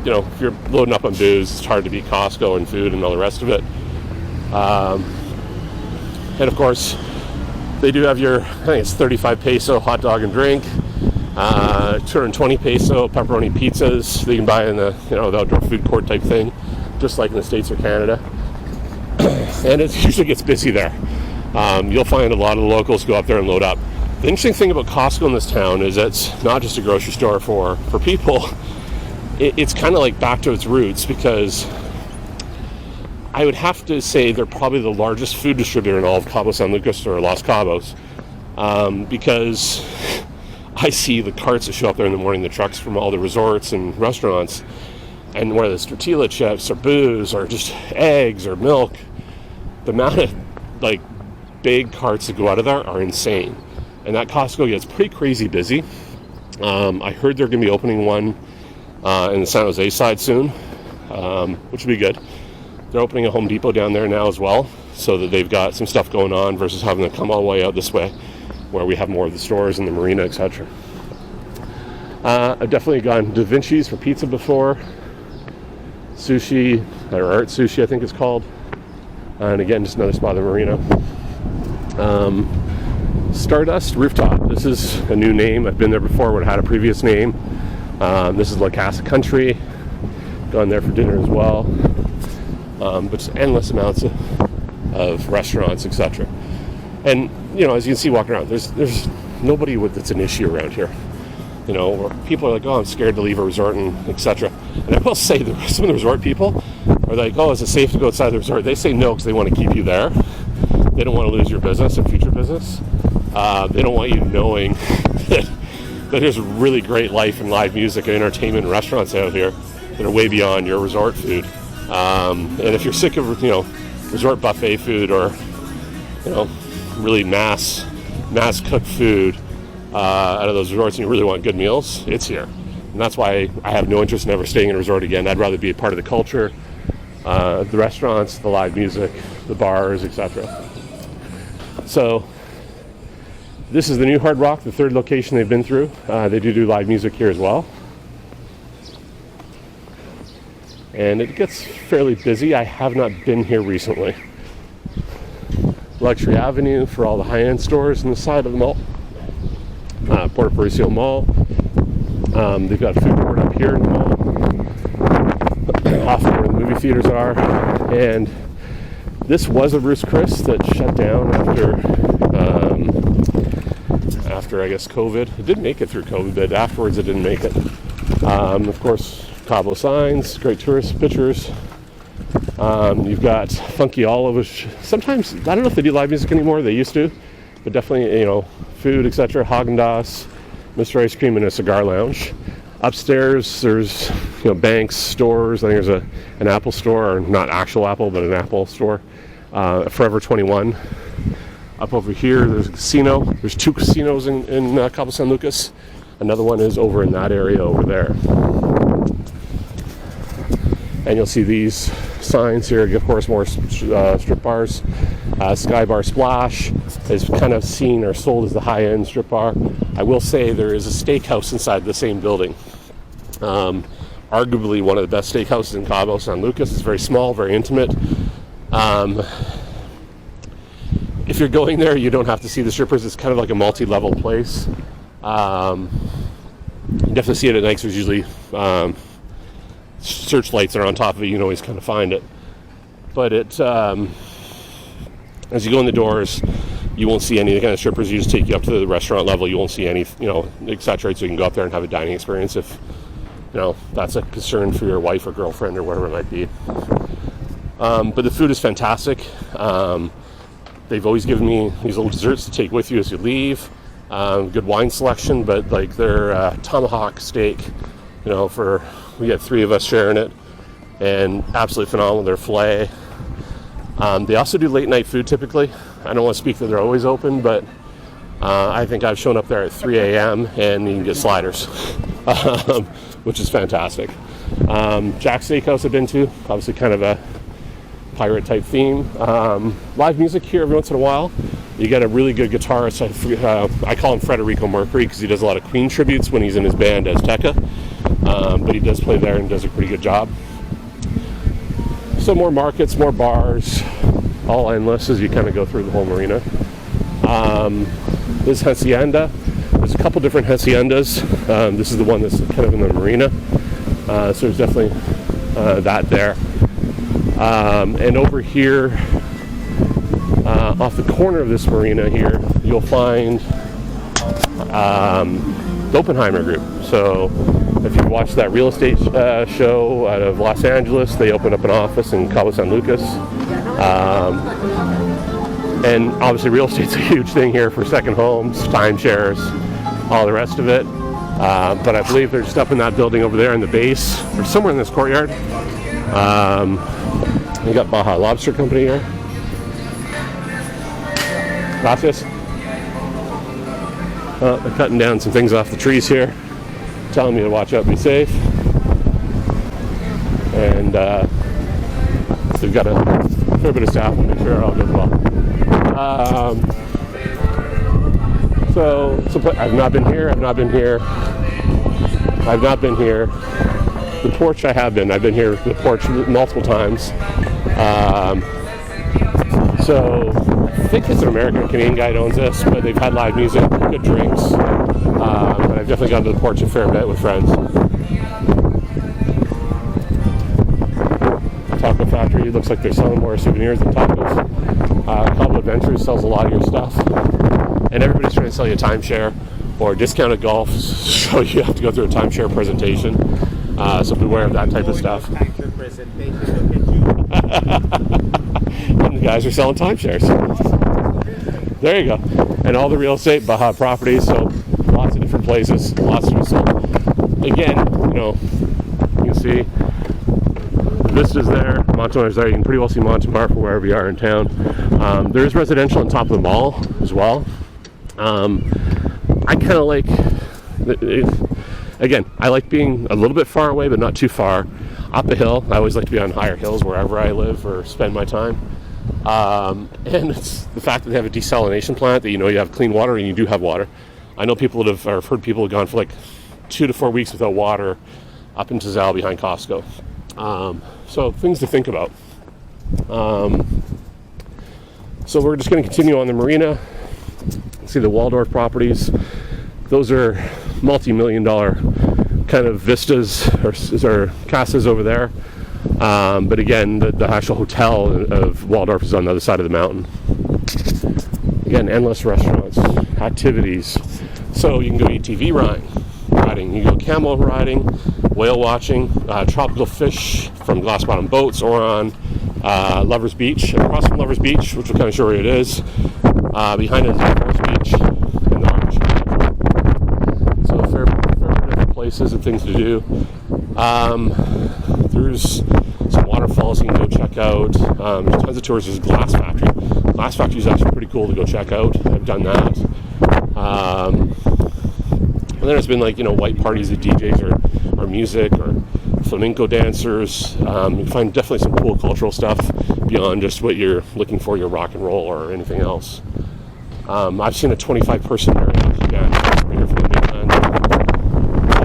If you're loading up on booze, it's hard to beat Costco and food and all the rest of it. And of course, they do have I think it's 35 peso hot dog and drink, 220 peso pepperoni pizzas that you can buy in the outdoor food court type thing, just like in the States or Canada. And it usually gets busy there. You'll find a lot of the locals go up there and load up. The interesting thing about Costco in this town is it's not just a grocery store for people. It's kind of like back to its roots, because I would have to say they're probably the largest food distributor in all of Cabo San Lucas or Los Cabos, because I see the carts that show up there in the morning, the trucks from all the resorts and restaurants, and whether it's tortilla chips or booze or just eggs or milk, the amount of big carts that go out of there are insane. and that Costco gets pretty crazy busy. I heard they're going to be opening one in the San Jose side soon, which will be good. They're opening a Home Depot down there now as well, so that they've got some stuff going on versus having to come all the way out this way, where we have more of the stores and the marina, etc. I've definitely gone Da Vinci's for pizza before. Sushi, or Art Sushi I think it's called. And again, just another spot in the marina. Stardust Rooftop. This is a new name. I've been there before, would have had a previous name. This is La Casa Country. Gone there for dinner as well. But just endless amounts of restaurants, etc. And, you know, as you can see walking around, there's nobody that's an issue around here. You know, where people are like, oh, I'm scared to leave a resort, and etc. And I will say that some of the resort people are like, oh, is it safe to go outside the resort? They say no because they want to keep you there. They don't want to lose your business and future business. They don't want you knowing that there's really great life and live music and entertainment and restaurants out here that are way beyond your resort food. And if you're sick of, you know, resort buffet food or, you know, really mass cooked food out of those resorts and you really want good meals, it's here. And that's why I have no interest in ever staying in a resort again. I'd rather be a part of the culture, the restaurants, the live music, the bars, etc. So this is the new Hard Rock, the third location they've been through. They do live music here as well. And it gets fairly busy. I have not been here recently. Luxury Avenue for all the high-end stores on the side of the mall. Puerto Paraiso Mall. They've got a food court up here in the mall, off where the movie theaters are. And this was a Ruth's Chris that shut down after I guess COVID. It didn't make it through COVID, but afterwards it didn't make it. Of course, CABO signs, great tourist pictures. You've got Funky Olive, which sometimes, I don't know if they do live music anymore, they used to, but definitely, you know, food, etc. Haagen-Dazs, Mr. Ice Cream, and a cigar lounge. Upstairs, there's, you know, banks, stores. I think there's an Apple store, or not actual Apple, but an Apple store. Forever 21. Up over here, there's a casino. There's two casinos in Cabo San Lucas. Another one is over in that area over there. And you'll see these signs here. Of course, more strip bars. Sky Bar Splash is kind of seen or sold as the high-end strip bar. I will say there is a steakhouse inside the same building. Arguably one of the best steakhouses in Cabo San Lucas. It's very small, very intimate. If you're going there, you don't have to see the strippers. It's kind of like a multi-level place. You definitely see it at night. There's usually searchlights are on top of it. You can always kind of find it. But it, as you go in the doors, you won't see any kind of strippers. You just take you up to the restaurant level. You won't see any, you know, etc. So you can go up there and have a dining experience if, you know, that's a concern for your wife or girlfriend or whatever it might be. But the food is fantastic. They've always given me these little desserts to take with you as you leave. Good wine selection, but like their tomahawk steak, you know, we had 3 of us sharing it, and absolutely phenomenal. Their filet. They also do late night food typically. I don't want to speak that they're always open, but I think I've shown up there at 3 a.m. and you can get sliders, which is fantastic. Jack's Steakhouse I've been to, obviously kind of a pirate type theme. Live music here every once in a while. You get a really good guitarist. I call him Federico Mercury because he does a lot of Queen tributes when he's in his band as Tekka. But he does play there and does a pretty good job. So more markets, more bars, all endless as you kind of go through the whole marina. This hacienda, there's a couple different haciendas. This is the one that's kind of in the marina. So there's definitely that there. And over here, off the corner of this marina here, you'll find the Oppenheimer Group. So if you've watched that real estate show out of Los Angeles, they opened up an office in Cabo San Lucas. And obviously real estate's a huge thing here for second homes, timeshares, all the rest of it. But I believe they're just up in that building over there in the base, or somewhere in this courtyard. You got Baja Lobster Company here. Gracias. They're cutting down some things off the trees here, telling me to watch out, be safe. And they've got a fair bit of staff to make sure it all goes well. So I've not been here. The porch I've been here the porch multiple times. So I think it's an American or Canadian guy that owns this, but they've had live music, good drinks. But I've definitely gone to the porch a fair bit with friends. Taco Factory, looks like they're selling more souvenirs than tacos. CABO Adventures sells a lot of your stuff. And everybody's trying to sell you a timeshare or discounted golf, so you have to go through a timeshare presentation. So beware of that type of stuff. Timeshare presentation, look at you. And the guys are selling timeshares. There you go. And all the real estate, Baja properties, so lots of different places, lots to be sold. Again, you can see the vistas there, Montemar's there. You can pretty well see Montemar from wherever you are in town. There is residential on top of the mall as well. I kind of like, again, I like being a little bit far away, but not too far. Up a hill. I always like to be on higher hills wherever I live or spend my time. And it's the fact that they have a desalination plant, that you have clean water, and you do have water. I know people that I've heard people have gone for like 2 to 4 weeks without water up in Tazal behind Costco. So things to think about. So we're just going to continue on the Marina. See the Waldorf properties. Those are multi-million-dollar kind of vistas or casas over there. But again, the actual hotel of Waldorf is on the other side of the mountain. Again, endless restaurants, activities. So you can go ATV riding, you can go camel riding, whale watching, tropical fish from glass bottom boats, or on Lovers Beach. Across from Lovers Beach, which will kind of show where it is. Behind it is Forest Beach and the Orange. So a fair bit of different places and things to do. There's some waterfalls you can go check out. There's tons of tours. There's Glass Factory. Glass Factory is actually pretty cool to go check out. I've done that. And then there's been white parties at DJs or music or flamenco dancers. You can find definitely some cool cultural stuff beyond just what you're looking for, your rock and roll or anything else. I've seen a 25-person Marina again here from the Midland.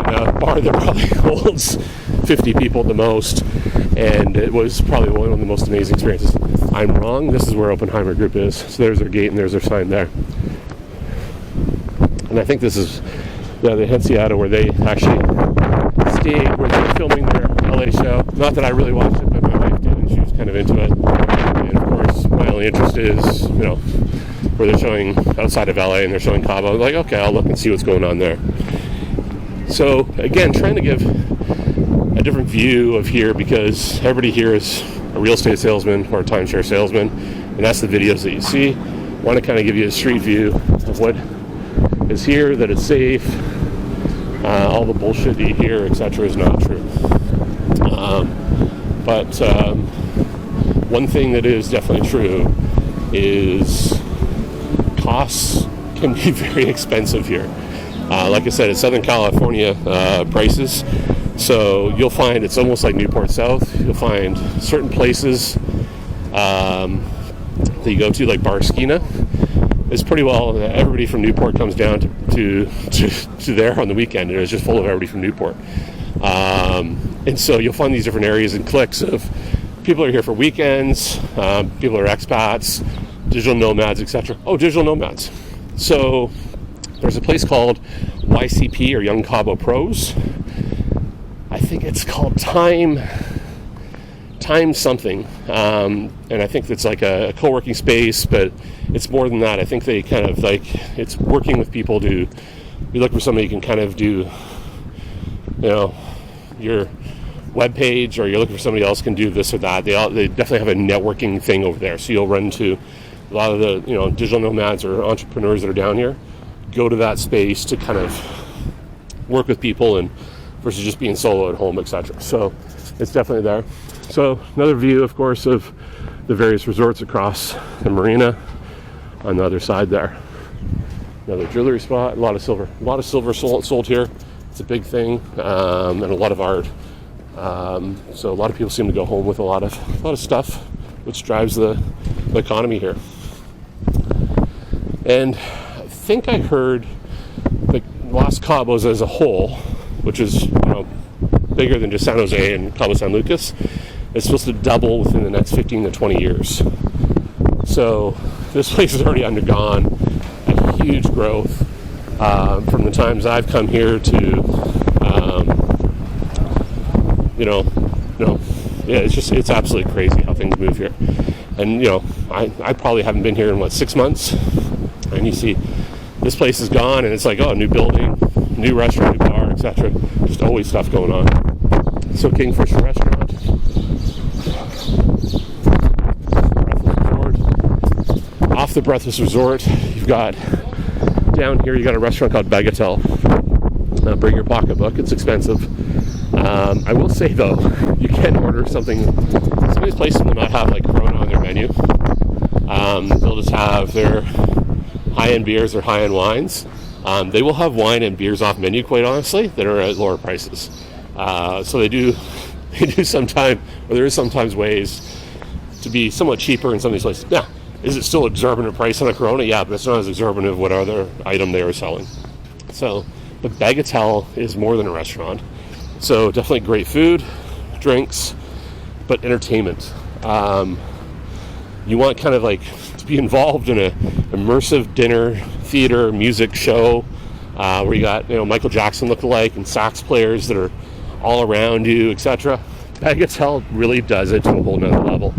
And a bar that probably holds 50 people at the most, and it was probably one of the most amazing experiences. I'm wrong. This is where Oppenheimer Group is. So there's their gate and there's their sign there. And I think this is the Hensiata where they actually stayed, where they were filming their LA show. Not that I really watched it, but my wife did, and she was kind of into it. And of course, my only interest is, where they're showing outside of LA and they're showing CABO. I'm like, okay, I'll look and see what's going on there. So again, trying to give a different view of here, because everybody here is a real estate salesman or a timeshare salesman, and that's the videos that you see. I want to kind of give you a street view of what is here, that it's safe. All the bullshit that you hear, etc., is not true. But one thing that is definitely true is costs can be very expensive here. Like I said, it's Southern California prices. So you'll find it's almost like Newport South. You'll find certain places that you go to, like Barskina, is pretty well, everybody from Newport comes down to there on the weekend, and it's just full of everybody from Newport. And so you'll find these different areas and cliques of people are here for weekends, people are expats, digital nomads, etc. Oh, digital nomads. So there's a place called YCP, or Young CABO Pros. I think it's called Time something, and I think it's like a co-working space, but it's more than that. I think they kind of it's working with people to be looking for somebody who can kind of do, your web page, or you're looking for somebody else can do this or that. They definitely have a networking thing over there. So you'll run into a lot of the digital nomads or entrepreneurs that are down here. Go to that space to kind of work with people, and versus just being solo at home, etc. So it's definitely there. So another view, of course, of the various resorts across the Marina on the other side there. Another jewelry spot. A lot of silver sold here. It's a big thing, and a lot of art. So a lot of people seem to go home with a lot of stuff, which drives the economy here. And I think I heard the Los Cabos as a whole, which is bigger than just San Jose and Cabo San Lucas, is supposed to double within the next 15 to 20 years. So this place has already undergone a huge growth from the times I've come here to, it's absolutely crazy how things move here. And I probably haven't been here in 6 months, and you see this place is gone, and it's like, oh, new building, new restaurant, new bar, etc. Just always stuff going on. So Kingfisher Restaurant, off the Breathless Resort, you've got down here, you got a restaurant called Bagatelle. Bring your pocketbook, it's expensive. I will say though, you can order something. Some of these places will not have Corona on their menu. They'll just have their high-end beers or high-end wines. They will have wine and beers off menu, quite honestly, that are at lower prices. So they do sometimes, or there is sometimes ways to be somewhat cheaper in some of these places. Yeah, is it still exorbitant price on a Corona? Yeah, but it's not as exorbitant of what other item they are selling. So, but Bagatelle is more than a restaurant. So definitely great food, drinks, but entertainment. You want kind of to be involved in a immersive dinner, theater, music show, where you got Michael Jackson lookalike and sax players that are all around you, etc. Bagatelle really does it to a whole nother level.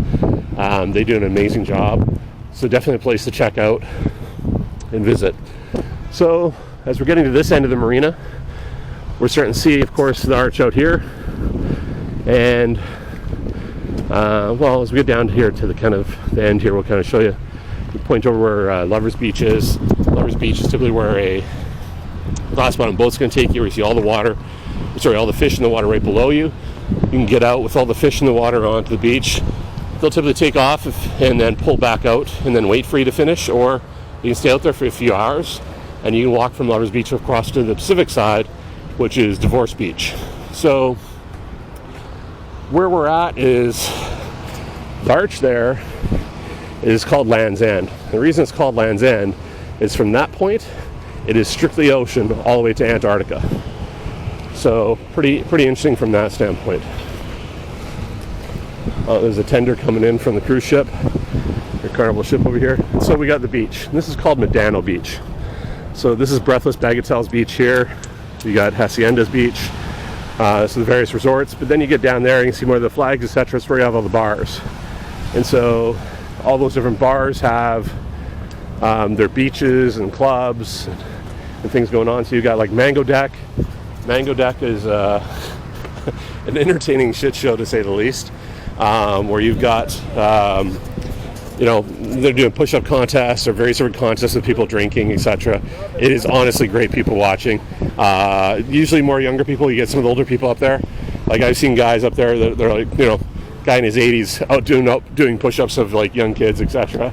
They do an amazing job. So definitely a place to check out and visit. So as we're getting to this end of the marina, we're starting to see, of course, the arch out here. And as we get down here to the end here, we'll kind of show you. We point over where Lover's Beach is. Lover's Beach is typically where a glass bottom boat's going to take you, where you see all the fish in the water right below you. You can get out with all the fish in the water onto the beach. They'll typically take off and then pull back out and then wait for you to finish, or you can stay out there for a few hours and you can walk from Lover's Beach across to the Pacific side, which is Divorce Beach. So where we're at is the arch there is called Land's End. The reason it's called Land's End is from that point it is strictly ocean all the way to Antarctica. So pretty interesting from that standpoint. There's a tender coming in from the cruise ship, the Carnival ship over here. And so we got the beach. And this is called Medano Beach. So this is Breathless Bagatelle's beach here. You got Hacienda's beach. This is the various resorts. But then you get down there, you can see more of the flags, etc. It's where you have all the bars. And so all those different bars have their beaches and clubs and things going on. So you got Mango Deck. Mango Deck is an entertaining shit show, to say the least. Where you've got, they're doing push-up contests or various different contests with people drinking, etc. It is honestly great people watching. Usually more younger people. You get some of the older people up there. I've seen guys up there that they're guy in his 80s out doing push-ups of young kids, etc.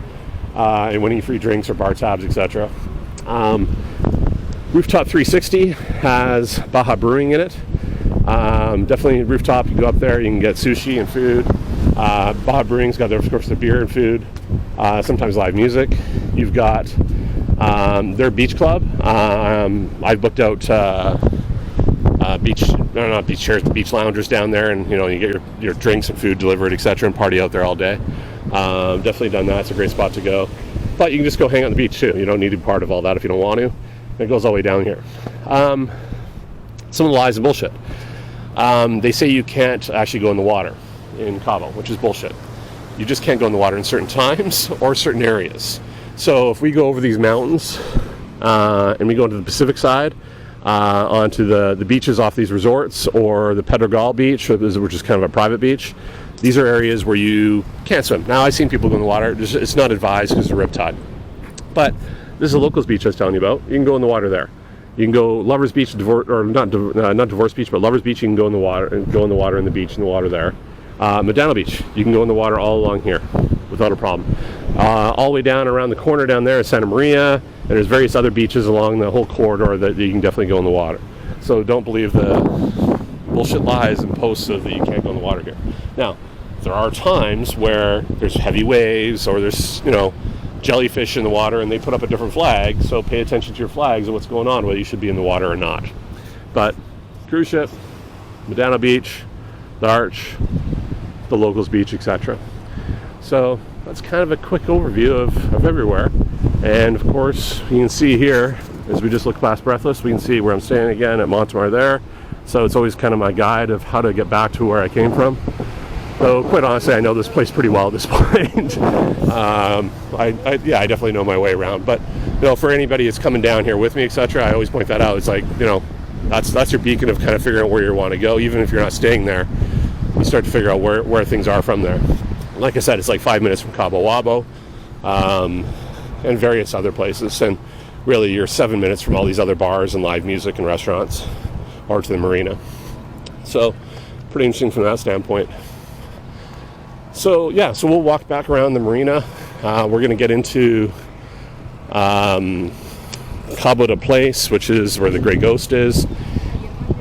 And winning free drinks or bar tabs, etc. Rooftop 360 has Baja Brewing in it. Definitely rooftop, you go up there, you can get sushi and food. Baja Brewing's got, of course, their beer and food, sometimes live music. You've got their beach club. I've booked out beach chairs, beach loungers down there, and you get your drinks and food delivered, etc., and party out there all day. Definitely done that. It's a great spot to go. But you can just go hang out on the beach too. You don't need to be part of all that if you don't want to. It goes all the way down here. Some of the lies and bullshit. They say you can't actually go in the water in Cabo, which is bullshit. You just can't go in the water in certain times or certain areas. So if we go over these mountains and we go into the Pacific side, onto the beaches off these resorts, or the Pedregal Beach, which is kind of a private beach, these are areas where you can't swim. Now, I've seen people go in the water. It's not advised because of the riptide. But this is a locals beach I was telling you about. You can go in the water there. You can go Lover's Beach, not Divorce Beach, but Lover's Beach. You can go in the water and the beach in the water there. Medano Beach, you can go in the water all along here without a problem. All the way down around the corner down there is Santa Maria. And there's various other beaches along the whole corridor that you can definitely go in the water. So don't believe the bullshit lies and posts of that you can't go in the water here. Now, there are times where there's heavy waves or there's, jellyfish in the water and they put up a different flag, so pay attention to your flags and what's going on, whether you should be in the water or not. But cruise ship, Medano Beach, the Arch, the Locals Beach, etc. So that's kind of a quick overview of everywhere. And of course, you can see here, as we just look past Breathless, we can see where I'm staying again at Montemar there. So it's always kind of my guide of how to get back to where I came from. Though, quite honestly, I know this place pretty well at this point. I definitely know my way around. But, for anybody that's coming down here with me, etc., I always point that out. It's like, that's your beacon of kind of figuring out where you want to go. Even if you're not staying there, you start to figure out where things are from there. Like I said, it's like 5 minutes from Cabo Wabo and various other places. And really, you're 7 minutes from all these other bars and live music and restaurants or to the Marina. So, pretty interesting from that standpoint. So we'll walk back around the Marina. We're going to get into Cabo de Place, which is where the Grey Ghost is.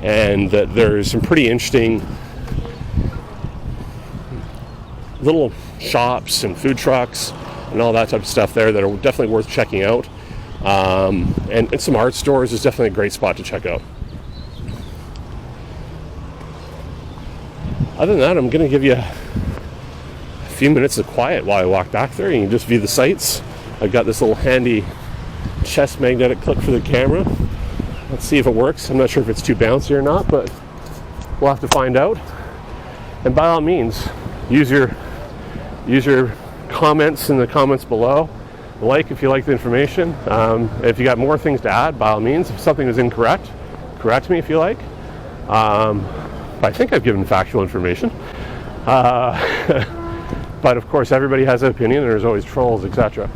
And there's some pretty interesting little shops and food trucks and all that type of stuff there that are definitely worth checking out. And some art stores is definitely a great spot to check out. Other than that, I'm going to give you a few minutes of quiet while I walk back there. You can just view the sights. I've got this little handy chest magnetic clip for the camera. Let's see if it works. I'm not sure if it's too bouncy or not, but we'll have to find out. And by all means, use your comments in the comments below. Like if you like the information. If you got more things to add, by all means. If something is incorrect, correct me if you like. But I think I've given factual information. But of course, everybody has an opinion, and there's always trolls, etc.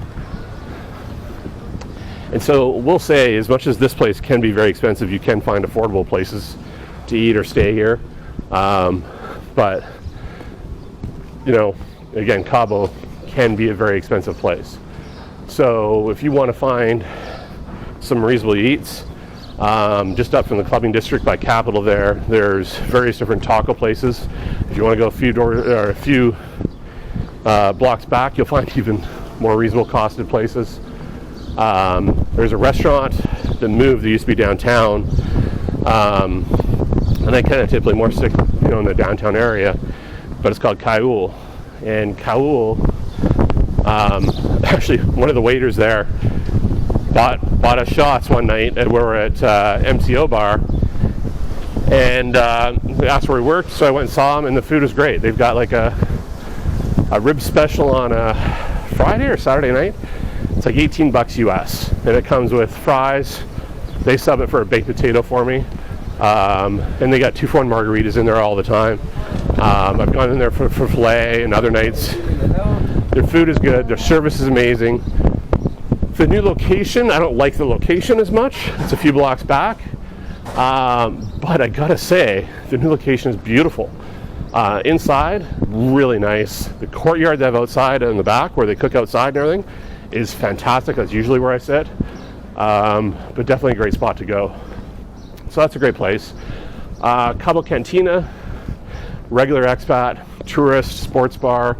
And so we'll say, as much as this place can be very expensive, you can find affordable places to eat or stay here. But, again, Cabo can be a very expensive place. So if you want to find some reasonable eats, just up from the clubbing district by Capitol there's various different taco places. If you want to go a few blocks back, you'll find even more reasonable costed places. There's a restaurant that moved that used to be downtown, and I kind of typically more stick in the downtown area, but it's called Kaul. And Kaul, actually one of the waiters there bought us shots one night, and we were at MCO bar, and they asked where he worked, so I went and saw him, and the food was great. They've got like a rib special on a Friday or Saturday night. It's like $18 US, and it comes with fries. They sub it for a baked potato for me, and they got 2-for-1 margaritas in there all the time. I've gone in there for filet and other nights. Their food is good. Their service is amazing. The new location, I don't like the location as much. It's a few blocks back, but I gotta say, the new location is beautiful. Inside, really nice. The courtyard they have outside and in the back, where they cook outside and everything, is fantastic. That's usually where I sit, but definitely a great spot to go. So that's a great place. Cabo Cantina, regular expat, tourist, sports bar.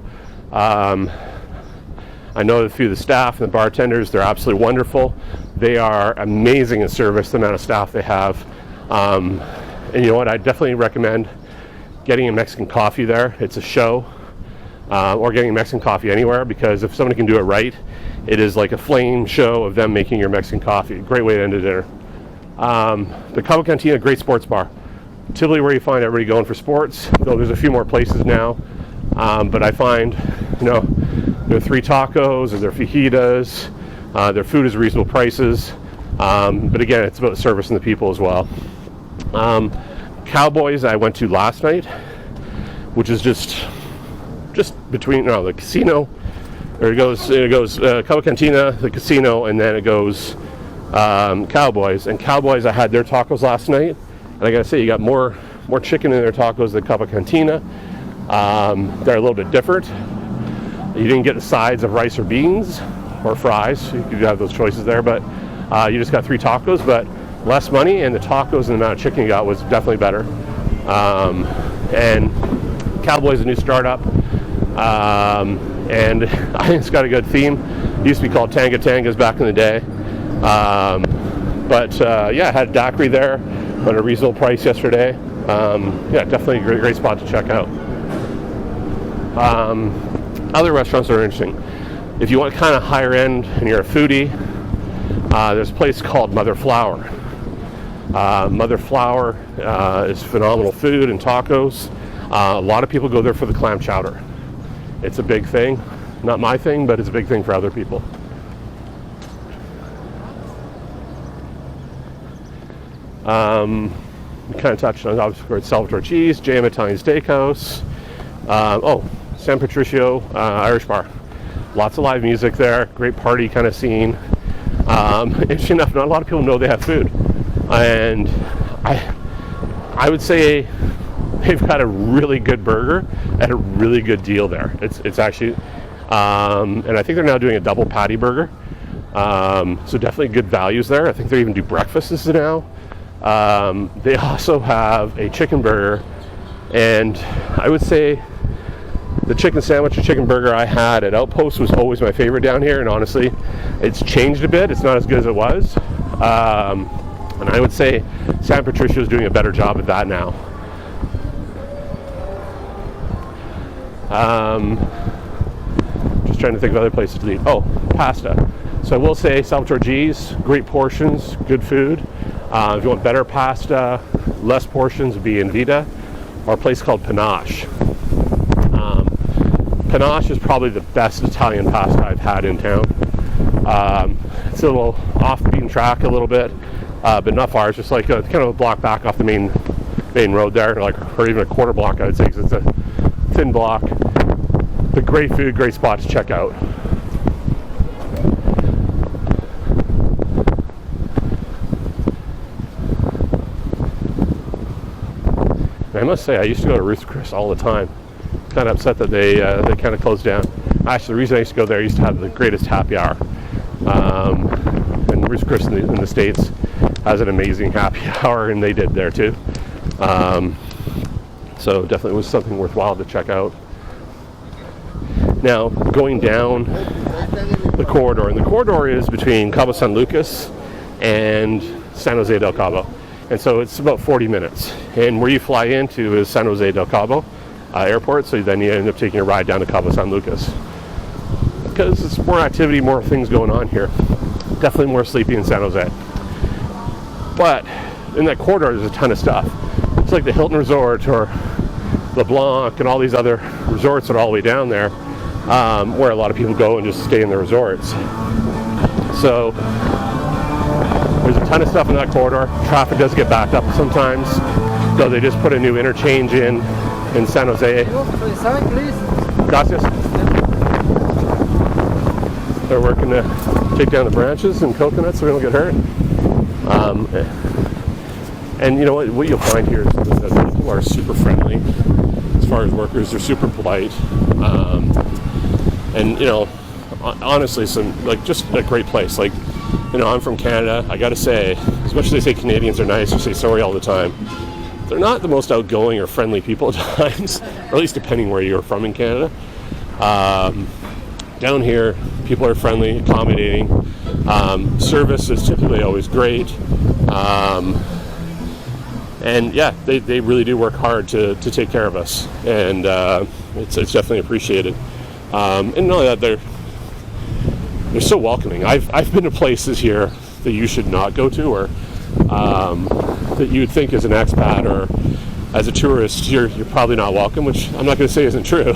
I know a few of the staff and the bartenders. They're absolutely wonderful. They are amazing in service, the amount of staff they have. And you know what? I definitely recommend getting a Mexican coffee there. It's a show. Or getting Mexican coffee anywhere, because if somebody can do it right, it is like a flame show of them making your Mexican coffee. Great way to end a dinner. The Cabo Cantina, great sports bar. Typically where you find everybody going for sports, though there's a few more places now. But I find, their 3 tacos or their fajitas, their food is reasonable prices. But again, it's about service and the people as well. Cowboys I went to last night, which is just between the casino, or it goes Cabo Cantina, the casino, and then it goes Cowboys. And Cowboys, I had their tacos last night, and I gotta say, you got more chicken in their tacos than Cabo Cantina. They're a little bit different. You didn't get the sides of rice or beans or fries. You could have those choices there, but you just got 3 tacos, but less money, and the tacos and the amount of chicken you got was definitely better. And CABO is a new startup, and I think it's got a good theme. It used to be called Tanga Tangas back in the day. But yeah, I had a daiquiri there at a reasonable price yesterday. Yeah, definitely a great spot to check out. Other restaurants are interesting. If you want kind of higher end and you're a foodie, there's a place called Mother Flower. Mother Flower is phenomenal food and tacos. A lot of people go there for the clam chowder. It's a big thing. Not my thing, but it's a big thing for other people. We kind of touched on, obviously, Salvatore Cheese, JM Italian Steakhouse. San Patricio Irish Bar. Lots of live music there. Great party kind of scene. Interesting enough, not a lot of people know they have food. And I would say they've got a really good burger at a really good deal there. It's actually, and I think they're now doing a double patty burger. So definitely good values there. I think they even do breakfasts now. They also have a chicken burger, and I would say the chicken sandwich or chicken burger I had at Outpost was always my favorite down here, and honestly, it's changed a bit. It's not as good as it was. And I would say San Patricio is doing a better job at that now. Just trying to think of other places to eat. Oh, pasta. So I will say Salvatore G's, great portions, good food. If you want better pasta, less portions, would be in Vita, or a place called Panache. Panache is probably the best Italian pasta I've had in town. It's a little off the beaten track a little bit, but not far. It's just like kind of a block back off the main road there, or even a quarter block, I would say, because it's a thin block. But great food, great spot to check out. And I must say, I used to go to Ruth's Chris all the time. Kind of upset that they kind of closed down. Actually, the reason I used to go there, I used to have the greatest happy hour. And Ruth's Chris in the States has an amazing happy hour, and they did there too. So definitely was something worthwhile to check out. Now, going down the corridor, and the corridor is between Cabo San Lucas and San Jose del Cabo. And so it's about 40 minutes. And where you fly into is San Jose del Cabo airport, so then you end up taking a ride down to Cabo San Lucas. Because it's more activity, more things going on here. Definitely more sleepy in San Jose. But in that corridor, there's a ton of stuff. It's like the Hilton Resort or LeBlanc and all these other resorts that are all the way down there, where a lot of people go and just stay in the resorts. So there's a ton of stuff in that corridor. Traffic does get backed up sometimes, so they just put a new interchange in San Jose. Gracias. They're working to take down the branches and coconuts so we don't get hurt. And you know what you'll find here is that people are super friendly. As far as workers, they're super polite. And you know, honestly, just a great place. Like, you know, I'm from Canada. I got to say, as much as they say Canadians are nice or say sorry all the time, they're not the most outgoing or friendly people at times, or at least depending where you're from in Canada. Down here, people are friendly, accommodating. Service is typically always great. And yeah, they really do work hard to take care of us, and it's definitely appreciated. And not only that, they're so welcoming. I've been to places here that you should not go to, or that you would think as an expat or as a tourist you're probably not welcome, which I'm not going to say isn't true.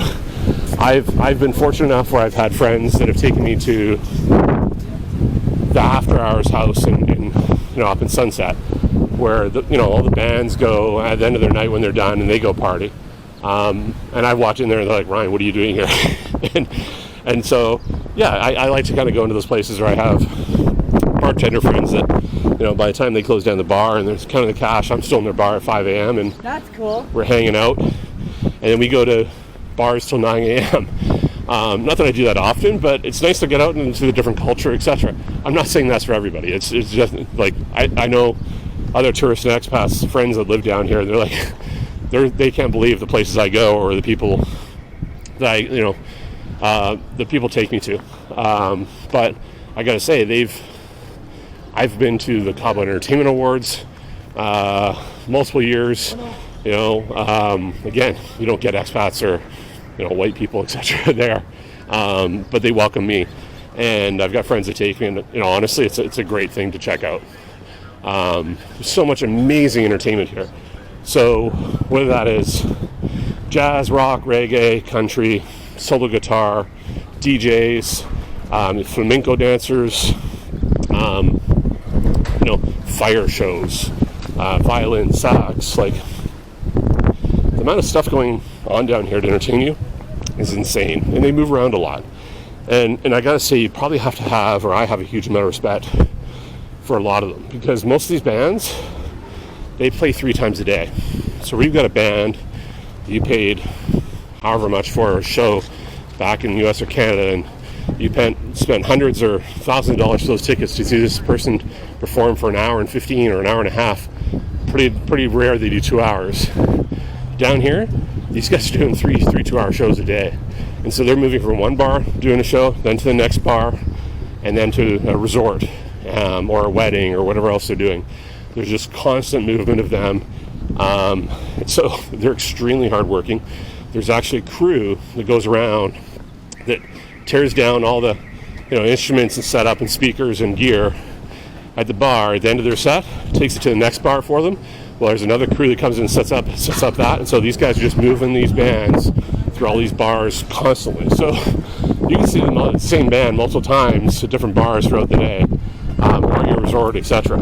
I've been fortunate enough where I've had friends that have taken me to the after hours house in up in Sunset, where all the bands go at the end of their night when they're done, and they go party. And I watch in there and they're like, Ryan, what are you doing here? and so yeah, I like to kind of go into those places where I have bartender friends that, by the time they close down the bar and there's kind of the cash, I'm still in their bar at 5 a.m. and That's cool. we're hanging out, and then we go to bars till 9 a.m. Not that I do that often, but it's nice to get out into the different culture, etc. I'm not saying that's for everybody. It's just like I know other tourists and expats, friends that live down here. They're like, they can't believe the places I go or the people that the people take me to. But I gotta say, I've been to the CABO Entertainment Awards multiple years. Again, you don't get expats or white people, etc. there, but they welcome me, and I've got friends that take me. And honestly, it's a great thing to check out. There's so much amazing entertainment here. So whether that is jazz, rock, reggae, country, solo guitar, DJs, flamenco dancers, fire shows, violin, sax, like the amount of stuff going on down here to entertain you is insane, and they move around a lot. And I gotta say, you probably have to have, or I have a huge amount of respect for a lot of them, because most of these bands, they play 3 times a day. So we've got a band you paid however much for a show back in the US or Canada, and you spent hundreds or thousands of dollars for those tickets to see this person perform for an hour and 15 or an hour and a half. Pretty rare they do 2 hours. Down here, these guys are doing three 2-hour shows a day. And so they're moving from one bar, doing a show, then to the next bar, and then to a resort or a wedding or whatever else they're doing. There's just constant movement of them. So they're extremely hardworking. There's actually a crew that goes around that tears down all the instruments and setup and speakers and gear at the bar at the end of their set, takes it to the next bar for them. Well, there's another crew that comes in and sets up that, and so these guys are just moving these bands through all these bars constantly. So you can see the same band multiple times at different bars throughout the day, or your resort, etc.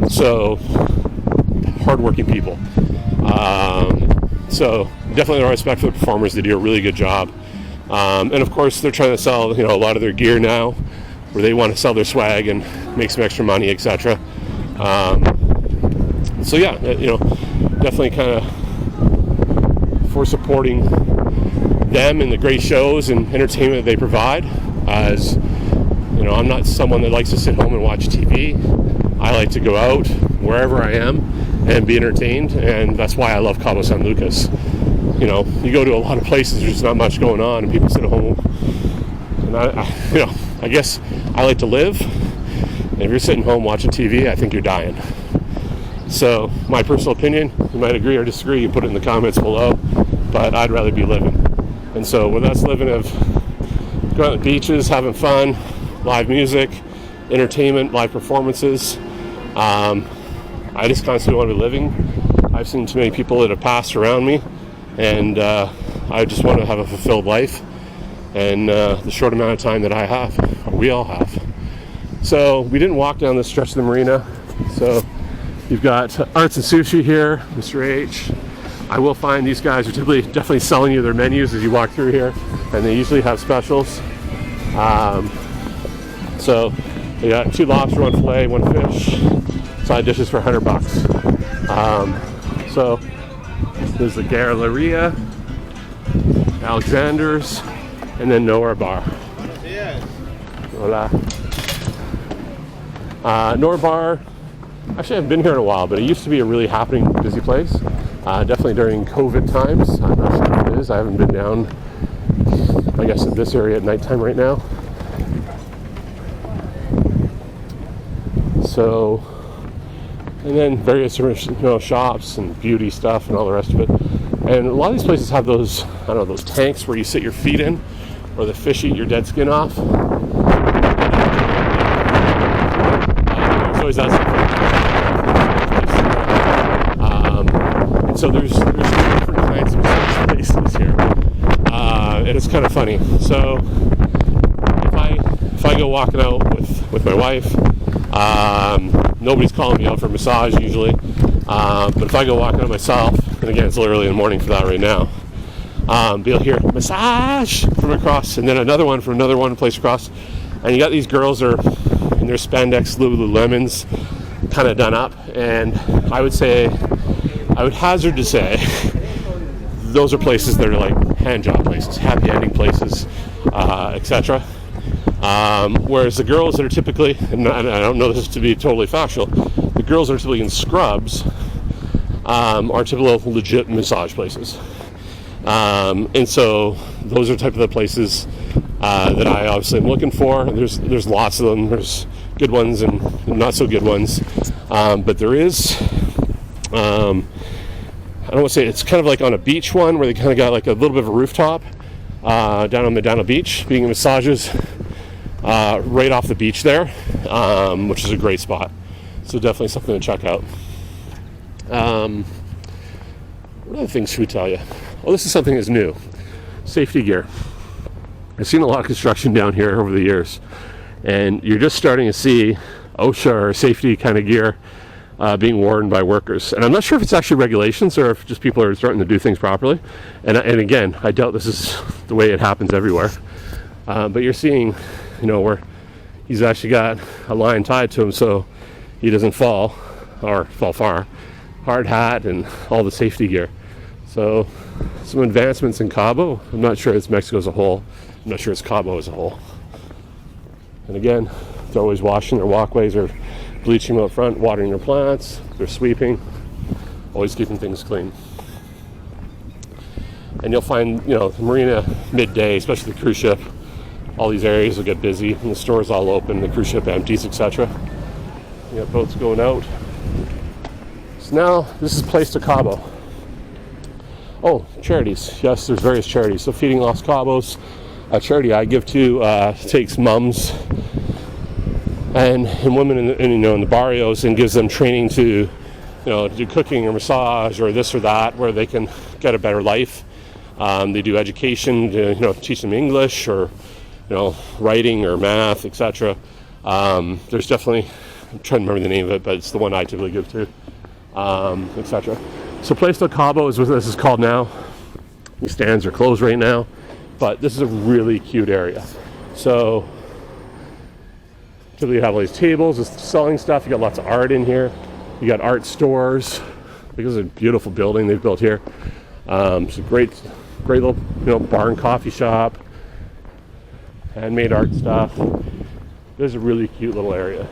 So hardworking people. So definitely a respect for the performers. They do a really good job. And of course, they're trying to sell a lot of their gear now, where they want to sell their swag and make some extra money, etc. So yeah, definitely kind of for supporting them and the great shows and entertainment that they provide. As I'm not someone that likes to sit home and watch TV. I like to go out wherever I am and be entertained, and that's why I love Cabo San Lucas. You go to a lot of places, there's not much going on, and people sit at home. And I guess I like to live. And if you're sitting home watching TV, I think you're dying. So, my personal opinion, you might agree or disagree, you put it in the comments below, but I'd rather be living. And so, with us living of going to the beaches, having fun, live music, entertainment, live performances, I just constantly want to be living. I've seen too many people that have passed around me, and I just want to have a fulfilled life, and the short amount of time that I have, or we all have. So, we didn't walk down this stretch of the marina, so you've got Arts and Sushi here, Mr. H. I will find these guys are definitely selling you their menus as you walk through here, and they usually have specials. So they got 2 lobster, 1 fillet, 1 fish, side dishes for $100. So there's the Galleria, Alexander's, and then Nowhere Bar. Hola. Nowhere Bar. Actually, I haven't been here in a while, but it used to be a really happening, busy place. Definitely during COVID times. I'm not sure if it is. I haven't been down, I guess, in this area at nighttime right now. So, and then various shops and beauty stuff and all the rest of it. And a lot of these places have those, those tanks where you sit your feet in, or the fish eat your dead skin off. There's always that stuff. So there's different kinds of places here, and it's kind of funny. So if I go walking out with my wife, nobody's calling me out for a massage usually, but if I go walking out myself, and again it's a little early in the morning for that right now, you'll hear massage from across, and then another one from another one place across, and you got these girls are in their spandex Lululemons, kind of done up, and I would hazard to say those are places that are like hand job places, happy ending places, etc. Whereas the girls that are typically, and I don't know this to be totally factual, the girls that are typically in scrubs are typical legit massage places. And so those are the type of the places that I obviously am looking for. There's lots of them. There's good ones and not so good ones. But there is, I don't want to say, it's kind of like on a beach one where they kind of got like a little bit of a rooftop down on Medina Beach, being massages right off the beach there, which is a great spot. So definitely something to check out. What other things should we tell you? Well, this is something that's new. Safety gear. I've seen a lot of construction down here over the years, and you're just starting to see OSHA or safety kind of gear being worn by workers. And I'm not sure if it's actually regulations or if just people are starting to do things properly. And again, I doubt this is the way it happens everywhere. But you're seeing, where he's actually got a line tied to him so he doesn't fall or fall far. Hard hat and all the safety gear. So some advancements in CABO. I'm not sure it's Mexico as a whole. I'm not sure it's CABO as a whole. And again, they're always washing their walkways or bleaching them out front, watering their plants, they're sweeping, always keeping things clean. And you'll find, the marina midday, especially the cruise ship, all these areas will get busy and the store's all open, the cruise ship empties, etc. You got boats going out. So now, this is place to CABO. Oh, charities. Yes, there's various charities. So Feeding Los Cabos, a charity I give to, takes mums and women in the barrios and gives them training to, do cooking or massage or this or that, where they can get a better life. They do education, to, teach them English or, writing or math, etc. There's definitely, I'm trying to remember the name of it, but it's the one I typically give to. Etc. So Place del Cabo is what this is called now. These stands are closed right now, but this is a really cute area. So typically you have all these tables with selling stuff. You got lots of art in here. You got art stores. Because it's a beautiful building they've built here. It's a great little bar and coffee shop. Handmade art stuff. This is a really cute little area.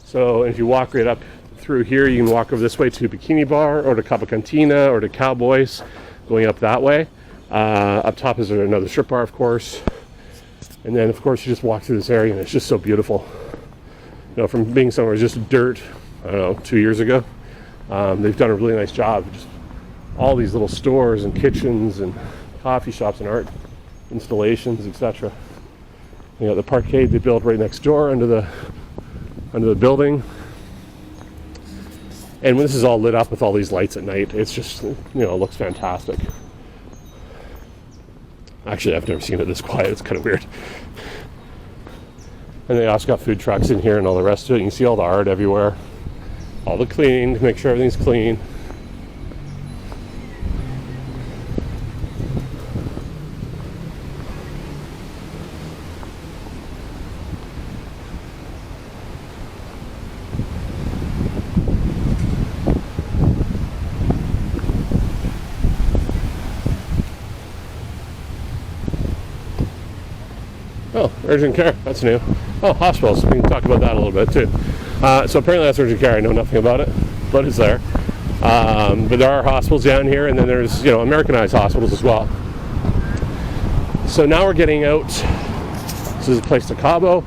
So if you walk right up through here, you can walk over this way to Bikini Bar or to Cabo Cantina or to Cowboys, going up that way. Up top is another strip bar, of course. And then, of course, you just walk through this area and it's just so beautiful. From being somewhere just dirt, 2 years ago, they've done a really nice job. Just all these little stores and kitchens and coffee shops and art installations, etc. The parkade they built right next door under the building. And when this is all lit up with all these lights at night, it's just, it looks fantastic. Actually, I've never seen it this quiet. It's kind of weird. And they also got food trucks in here and all the rest of it. You can see all the art everywhere. All the cleaning to make sure everything's clean. Oh, urgent care, that's new. Oh, hospitals, we can talk about that a little bit too. So apparently that's urgent care, I know nothing about it, but it's there. But there are hospitals down here, and then there's, Americanized hospitals as well. So now we're getting out. This is a place to Cabo.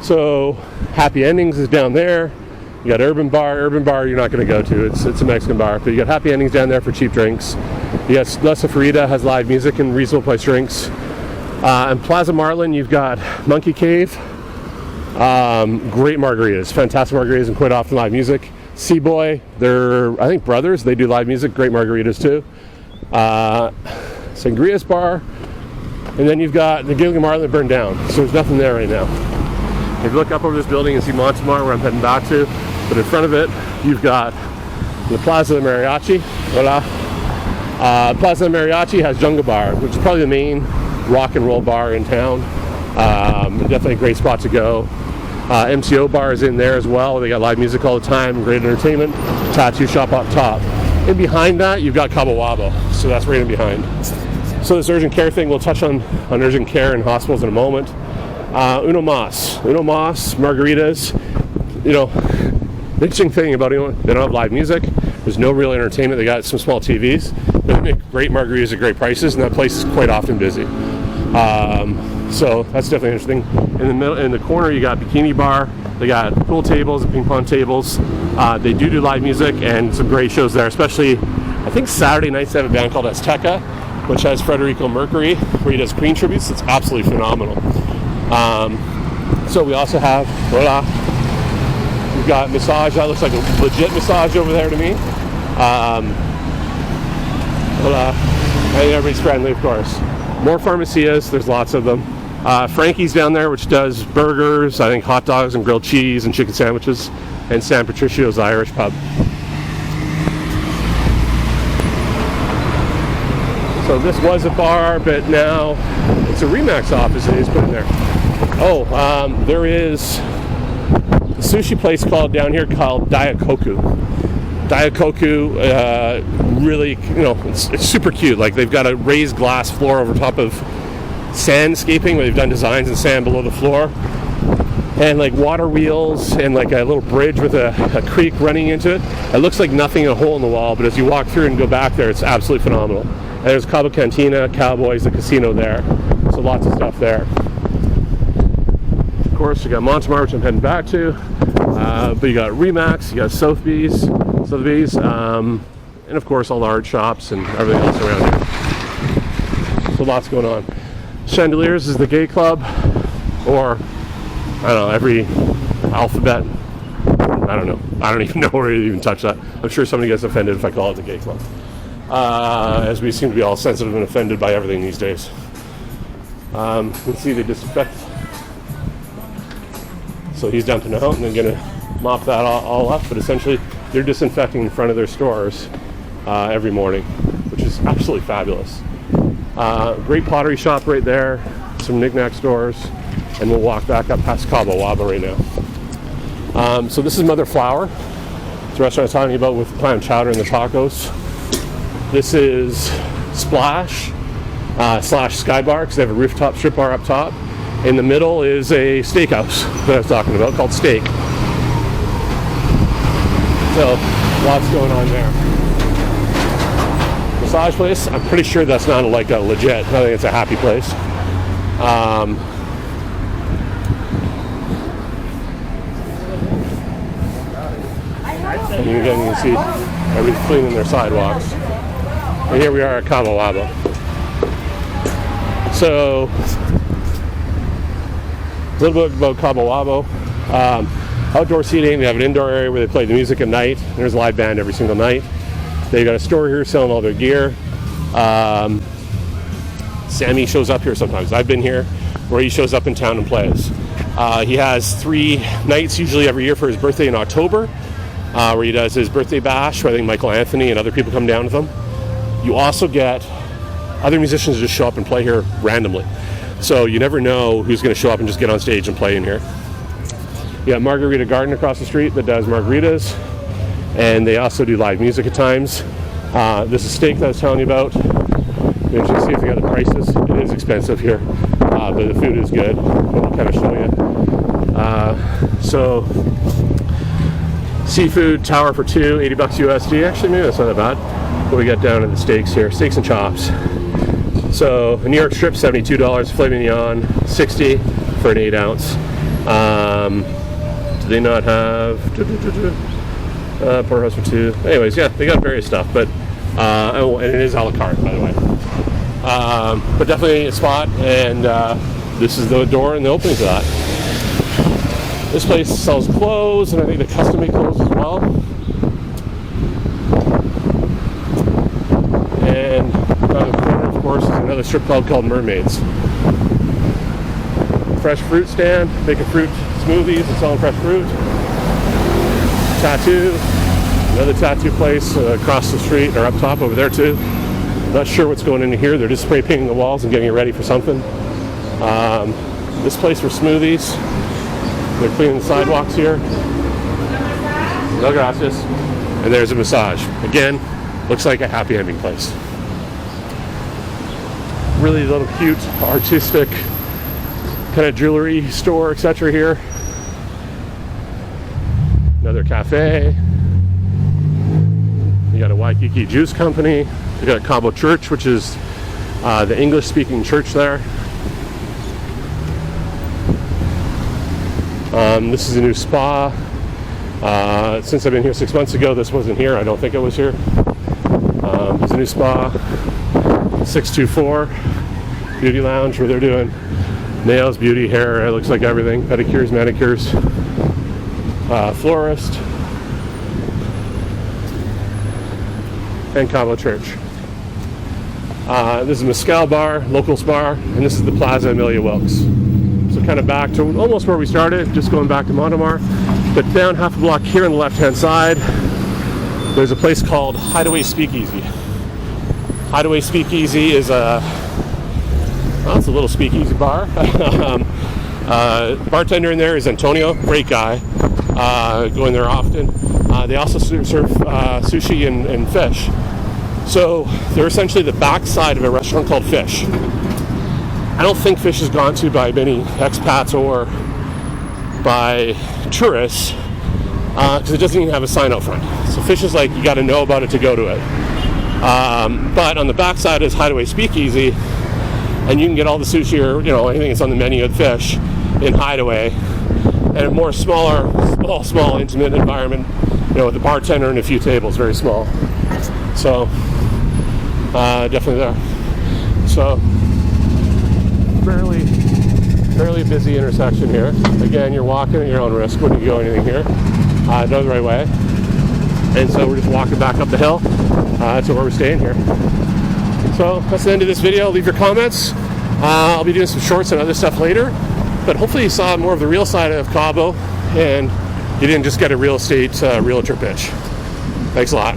So Happy Endings is down there. You got Urban Bar. Urban Bar you're not going to go to. It's a Mexican bar. But you got Happy Endings down there for cheap drinks. You got La Safarita has live music and reasonable price drinks. And Plaza Marlin, you've got Monkey Cave. Great margaritas. Fantastic margaritas and quite often live music. Seaboy, they're, I think, brothers. They do live music. Great margaritas too. Sangria's Bar. And then you've got the Gilligan Marlin that burned down. So there's nothing there right now. If you look up over this building and see Montemar, where I'm heading back to, but in front of it, you've got the Plaza de Mariachi. Voila. Plaza de Mariachi has Jungle Bar, which is probably the main rock and roll bar in town. Definitely a great spot to go. MCO Bar is in there as well. They got live music all the time, great entertainment. Tattoo shop up top. And behind that, you've got Cabo Wabo. So that's right in behind. So this urgent care thing, we'll touch on urgent care in hospitals in a moment. Uno Mas margaritas. You know, the interesting thing about it, they don't have live music. There's no real entertainment. They got some small TVs. They make great margaritas at great prices, and that place is quite often busy. So that's definitely interesting. In the middle, in the corner, you got bikini bar. They got pool tables and ping pong tables. They do live music and some great shows there, especially I think Saturday nights they have a band called Azteca, which has Federico Mercury, where he does Queen tributes. It's absolutely phenomenal. So we also have, voila, we've got massage. That looks like a legit massage over there to me. Voila. And everybody's friendly, of course. More pharmacias, there's lots of them. Frankie's down there, which does burgers, I think hot dogs and grilled cheese and chicken sandwiches, and San Patricio's Irish pub. So this was a bar, but now it's a Remax office that he's put in there. Oh, there is a sushi place called down here called Daikoku. Daikoku, really, you know, it's super cute. Like they've got a raised glass floor over top of sandscaping where they've done designs in sand below the floor, and like water wheels and like a little bridge with a creek running into it. It looks like nothing, a hole in the wall, but as you walk through and go back there, it's absolutely phenomenal. And there's CABO Cantina, Cowboys, the casino there, so lots of stuff there. Of course, you got Montemar, which I'm heading back to, but you got Remax, you got Sotheby's, and of course all the art shops and everything else around here. So lots going on. Chandeliers is the gay club, or I don't know, every alphabet. I don't know. I don't even know where to even touch that. I'm sure somebody gets offended if I call it the gay club. As we seem to be all sensitive and offended by everything these days. Let's see, they disinfect. So he's dumping it out and then going to mop that all up. But essentially, they're disinfecting in front of their stores every morning, which is absolutely fabulous. Great pottery shop right there, some knick-knack stores, and we'll walk back up past Cabo Wabo right now. So this is Mother Flower. It's a restaurant I was talking about with clam chowder and the tacos. This is Splash slash Sky Bar, because they have a rooftop strip bar up top. In the middle is a steakhouse that I was talking about called Steak. So lots going on there. Massage place, I'm pretty sure that's not like a legit. I think it's a happy place. And again, you can see everybody's cleaning their sidewalks. And here we are at Cabo Wabo. So, a little bit about Cabo Wabo. Outdoor seating, they have an indoor area where they play the music at night. There's a live band every single night. They've got a store here selling all their gear. Sammy shows up here sometimes. I've been here where he shows up in town and plays. He has 3 nights usually every year for his birthday in October, where he does his birthday bash, where I think Michael Anthony and other people come down with him. You also get other musicians just show up and play here randomly. So you never know who's going to show up and just get on stage and play in here. You got Margarita Garden across the street that does margaritas, and they also do live music at times. This is Steak that I was telling you about. You can see if they got the prices. It is expensive here, but the food is good. I'll kind of show you. So seafood tower for 2, $80 USD. Actually, maybe that's not that bad. What we got down in the steaks here, steaks and chops. So a New York strip, $72, filet mignon, $60 for an 8 ounce. Do they not have porterhouse for 2? Anyways, yeah, they got various stuff, but oh, and it is a la carte, by the way. But definitely a spot, and this is the door and the opening to that. This place sells clothes, and I think they custom-made clothes as well. And around the corner, of course, is another strip club called Mermaids. Fresh fruit stand, making fruit smoothies and selling fresh fruit. Tattoo, another tattoo place across the street, or up top over there too. Not sure what's going in here. They're just spray painting the walls and getting it ready for something. This place for smoothies. They're cleaning the sidewalks here. No gracias. And there's a massage. Again, looks like a happy ending place. Really little cute, artistic kind of jewelry store, etc. here. Another cafe. You got a Waikiki Juice Company. You got a CABO Church, which is the English-speaking church there. This is a new spa. Since I've been here 6 months ago, this wasn't here. I don't think it was here. There's a new spa, 624 Beauty Lounge, where they're doing nails, beauty, hair. It looks like everything. Pedicures, manicures. Florist. And CABO Church. This is Mescal Bar, Locals Bar, and this is the Plaza Amelia Wilkes. So kind of back to almost where we started, just going back to Montemar. But down half a block here on the left-hand side, there's a place called Hideaway Speakeasy. Hideaway Speakeasy is well, it's a little speakeasy bar. Bartender in there is Antonio, great guy. Going there often. They also serve sushi and fish. So they're essentially the backside of a restaurant called Fish. I don't think Fish is gone to by many expats or by tourists because it doesn't even have a sign out front. So Fish is like, you got to know about it to go to it. But on the backside is Hideaway Speakeasy, and you can get all the sushi or anything that's on the menu at Fish in Hideaway, and a more small intimate environment, with a bartender and a few tables, very small. So definitely there. So fairly busy intersection here. Again, you're walking at your own risk when you go anything here. Know the right way. And so we're just walking back up the hill to where we're staying here. So that's the end of this video. Leave your comments. I'll be doing some shorts and other stuff later. But hopefully you saw more of the real side of CABO and you didn't just get a real estate realtor pitch. Thanks a lot.